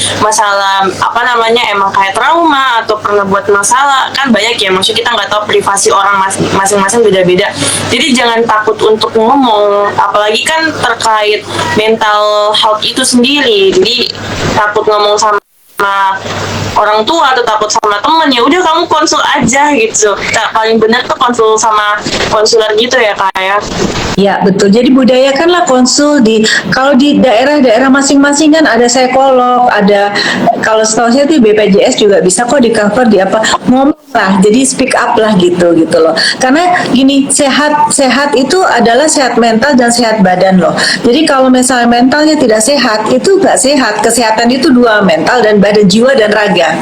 emang kayak trauma atau pernah buat masalah kan banyak ya, maksudnya kita nggak tahu privasi orang masing-masing beda-beda. Jadi jangan takut untuk ngomong, apalagi kan terkait mental health itu sendiri. Jadi takut ngomong sama orang tua atau takut sama temen, ya udah kamu konsul aja gitu. Nah, paling benar tuh konsul sama konselor gitu ya Kak ya. Ya betul. Jadi budayakanlah konsul kalau di daerah-daerah masing-masing kan ada psikolog, ada kalau setahu saya tuh BPJS juga bisa kok di cover di apa ngomong lah. Jadi speak up lah gitu loh. Karena gini sehat itu adalah sehat mental dan sehat badan loh. Jadi kalau misalnya mentalnya tidak sehat itu nggak sehat. Kesehatan itu dua, mental dan badan, jiwa dan raga.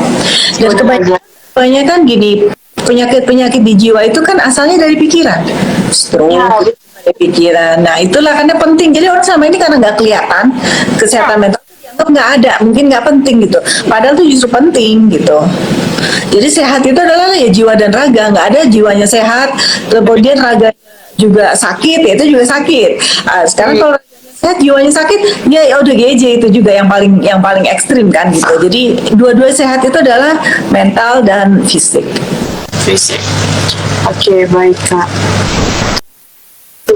Dan kebanyakan gini penyakit-penyakit di jiwa itu kan asalnya dari pikiran. Stroke. Ya, Pikiran. Nah itulah karena penting. Jadi orang sama ini karena nggak kelihatan kesehatan mental dianggap nggak ada, mungkin nggak penting gitu. Padahal itu justru penting gitu. Jadi sehat itu adalah ya jiwa dan raga. Nggak ada jiwanya sehat, kemudian raga juga sakit, ya itu juga sakit. Sekarang kalau raganya sehat, jiwanya sakit, ya udah GJ itu juga yang paling ekstrim kan gitu. Jadi dua-dua sehat itu adalah mental dan fisik. fisik. Oke, baik Kak.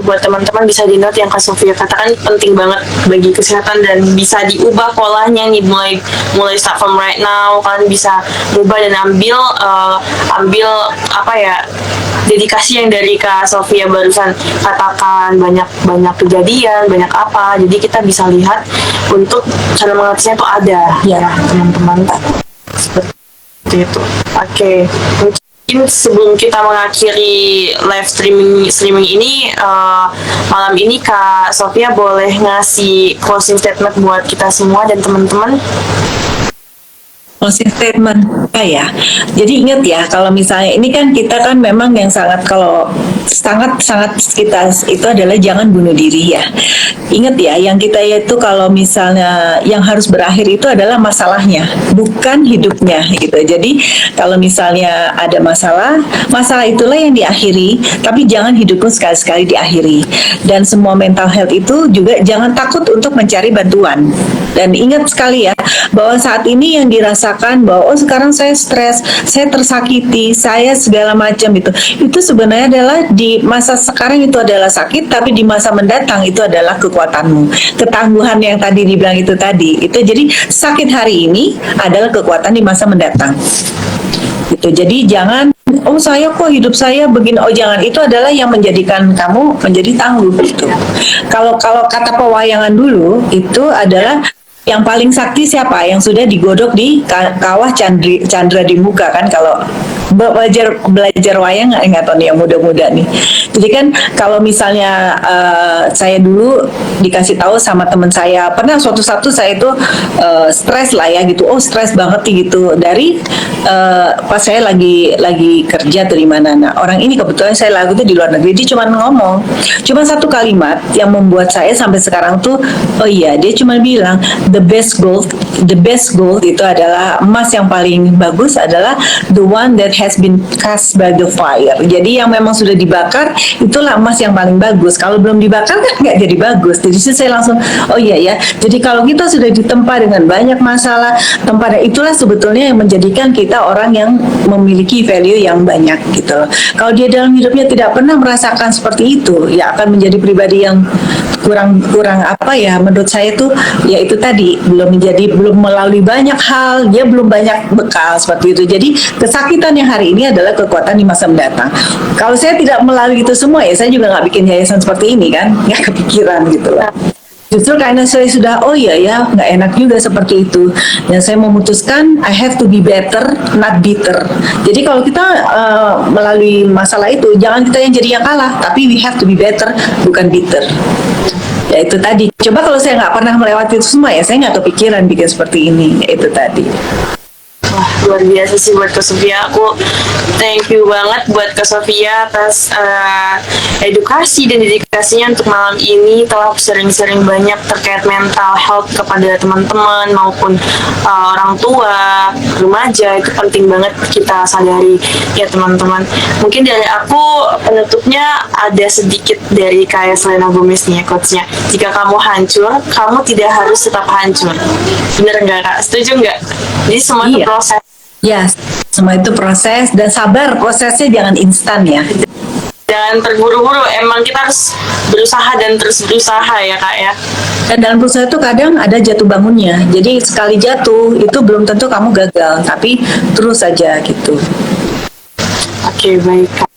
Buat teman-teman bisa di note yang Kak Sofia katakan penting banget bagi kesehatan dan bisa diubah polanya nih mulai start from right now. Kalian bisa ubah dan ambil apa ya, dedikasi yang dari Kak Sofia barusan katakan, banyak kejadian, banyak apa, jadi kita bisa lihat untuk cara mengatasinya tuh ada ya teman-teman. Seperti itu. Oke. Mungkin sebelum kita mengakhiri live streaming ini, malam ini Kak Sofia boleh ngasih closing statement buat kita semua dan teman-teman. Closing statement ya. Jadi ingat ya, kalau misalnya ini kan kita kan memang yang sangat kita itu adalah jangan bunuh diri ya. Ingat ya, yang kita itu kalau misalnya yang harus berakhir itu adalah masalahnya, bukan hidupnya gitu. Jadi kalau misalnya ada masalah itulah yang diakhiri, tapi jangan hidupmu sekali-sekali diakhiri. Dan semua mental health itu juga jangan takut untuk mencari bantuan. Dan ingat sekali ya, bahwa saat ini yang dirasakan bahwa oh sekarang saya stres, saya tersakiti, saya segala macam itu sebenarnya adalah di masa sekarang itu adalah sakit, tapi di masa mendatang itu adalah kekuatanmu, ketangguhan yang tadi dibilang itu tadi. Itu jadi sakit hari ini adalah kekuatan di masa mendatang. Gitu. Jadi jangan oh saya kok hidup saya begini, oh jangan, itu adalah yang menjadikan kamu menjadi tangguh gitu. Kalau kata pewayangan dulu itu adalah yang paling sakti siapa? Yang sudah digodok di kawah Chandra di muka kan. Kalau belajar wayang nggak tahu nih yang muda-muda nih. Jadi kan kalau misalnya saya dulu dikasih tahu sama teman saya, pernah suatu saya itu stres lah ya gitu. Oh stres banget gitu dari pas saya lagi kerja tuh di mana. Nah orang ini kebetulan saya lagu tuh di luar negeri, dia cuma ngomong, cuma satu kalimat yang membuat saya sampai sekarang tuh oh iya, dia cuma bilang the best gold itu adalah emas yang paling bagus adalah the one that has been cast by the fire. Jadi yang memang sudah dibakar itulah emas yang paling bagus. Kalau belum dibakar kan nggak jadi bagus. Jadi saya langsung oh iya ya. Jadi kalau kita sudah ditempa dengan banyak masalah, tempat itulah sebetulnya yang menjadikan kita orang yang memiliki value yang banyak gitu loh. Kalau dia dalam hidupnya tidak pernah merasakan seperti itu, ya akan menjadi pribadi yang kurang apa ya, menurut saya tuh ya itu tadi belum melalui banyak hal, dia belum banyak bekal seperti itu. Jadi kesakitan yang hari ini adalah kekuatan di masa mendatang. Kalau saya tidak melalui itu semua ya saya juga nggak bikin yayasan seperti ini kan, nggak kepikiran gitu lah. Justru karena saya sudah oh iya ya nggak enak juga seperti itu, dan saya memutuskan I have to be better not bitter. Jadi kalau kita melalui masalah itu jangan kita yang jadi yang kalah, tapi we have to be better bukan bitter. Ya itu tadi. Coba kalau saya nggak pernah melewati itu semua ya saya nggak kepikiran bikin seperti ini. Ya, itu tadi. Wah, luar biasa sih buat Kak Sofia. Aku thank you banget buat Kak Sofia atas edukasi dan dedikasinya untuk malam ini, telah sering-sering banyak terkait mental health kepada teman-teman maupun orang tua, remaja. Itu penting banget kita sadari ya teman-teman. Mungkin dari aku penutupnya ada sedikit dari kayak Selena Gomez nih ya, quotes-nya. Jika kamu hancur, kamu tidak harus tetap hancur. Bener nggak Kak? Setuju nggak? Jadi semua itu proses. Ya, semua itu proses dan sabar, prosesnya jangan instan ya. jangan terburu-buru. Emang kita harus berusaha dan terus berusaha ya Kak ya. Dan dalam perusahaan itu kadang ada jatuh bangunnya. Jadi sekali jatuh itu belum tentu kamu gagal, tapi terus saja gitu. Oke, baik Kak.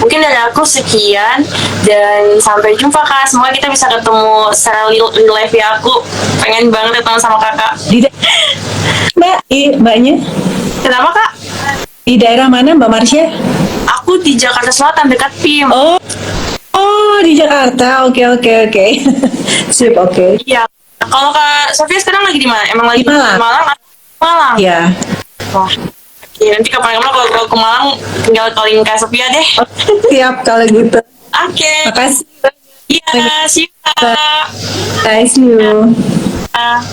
Mungkin dari aku sekian dan sampai jumpa Kak. Semoga kita bisa ketemu secara real life ya. Aku pengen banget ketemu sama Kakak. Mbaknya Kenapa Kak? di daerah mana Mbak Marsha? Aku di Jakarta Selatan dekat PIM. Oh, di Jakarta. Oke. Sip, oke. Iya. Kalau Kak Sofia sekarang lagi di mana? Emang lagi Di Malang. Malang atau Malang? Ya. Wah. Oke, nanti kapan-kapan kalau ke Malang tinggal calling Kak Sofia deh. Siap kalau gitu. Oke. Makasih. Iya, siap. Nice you. Ah.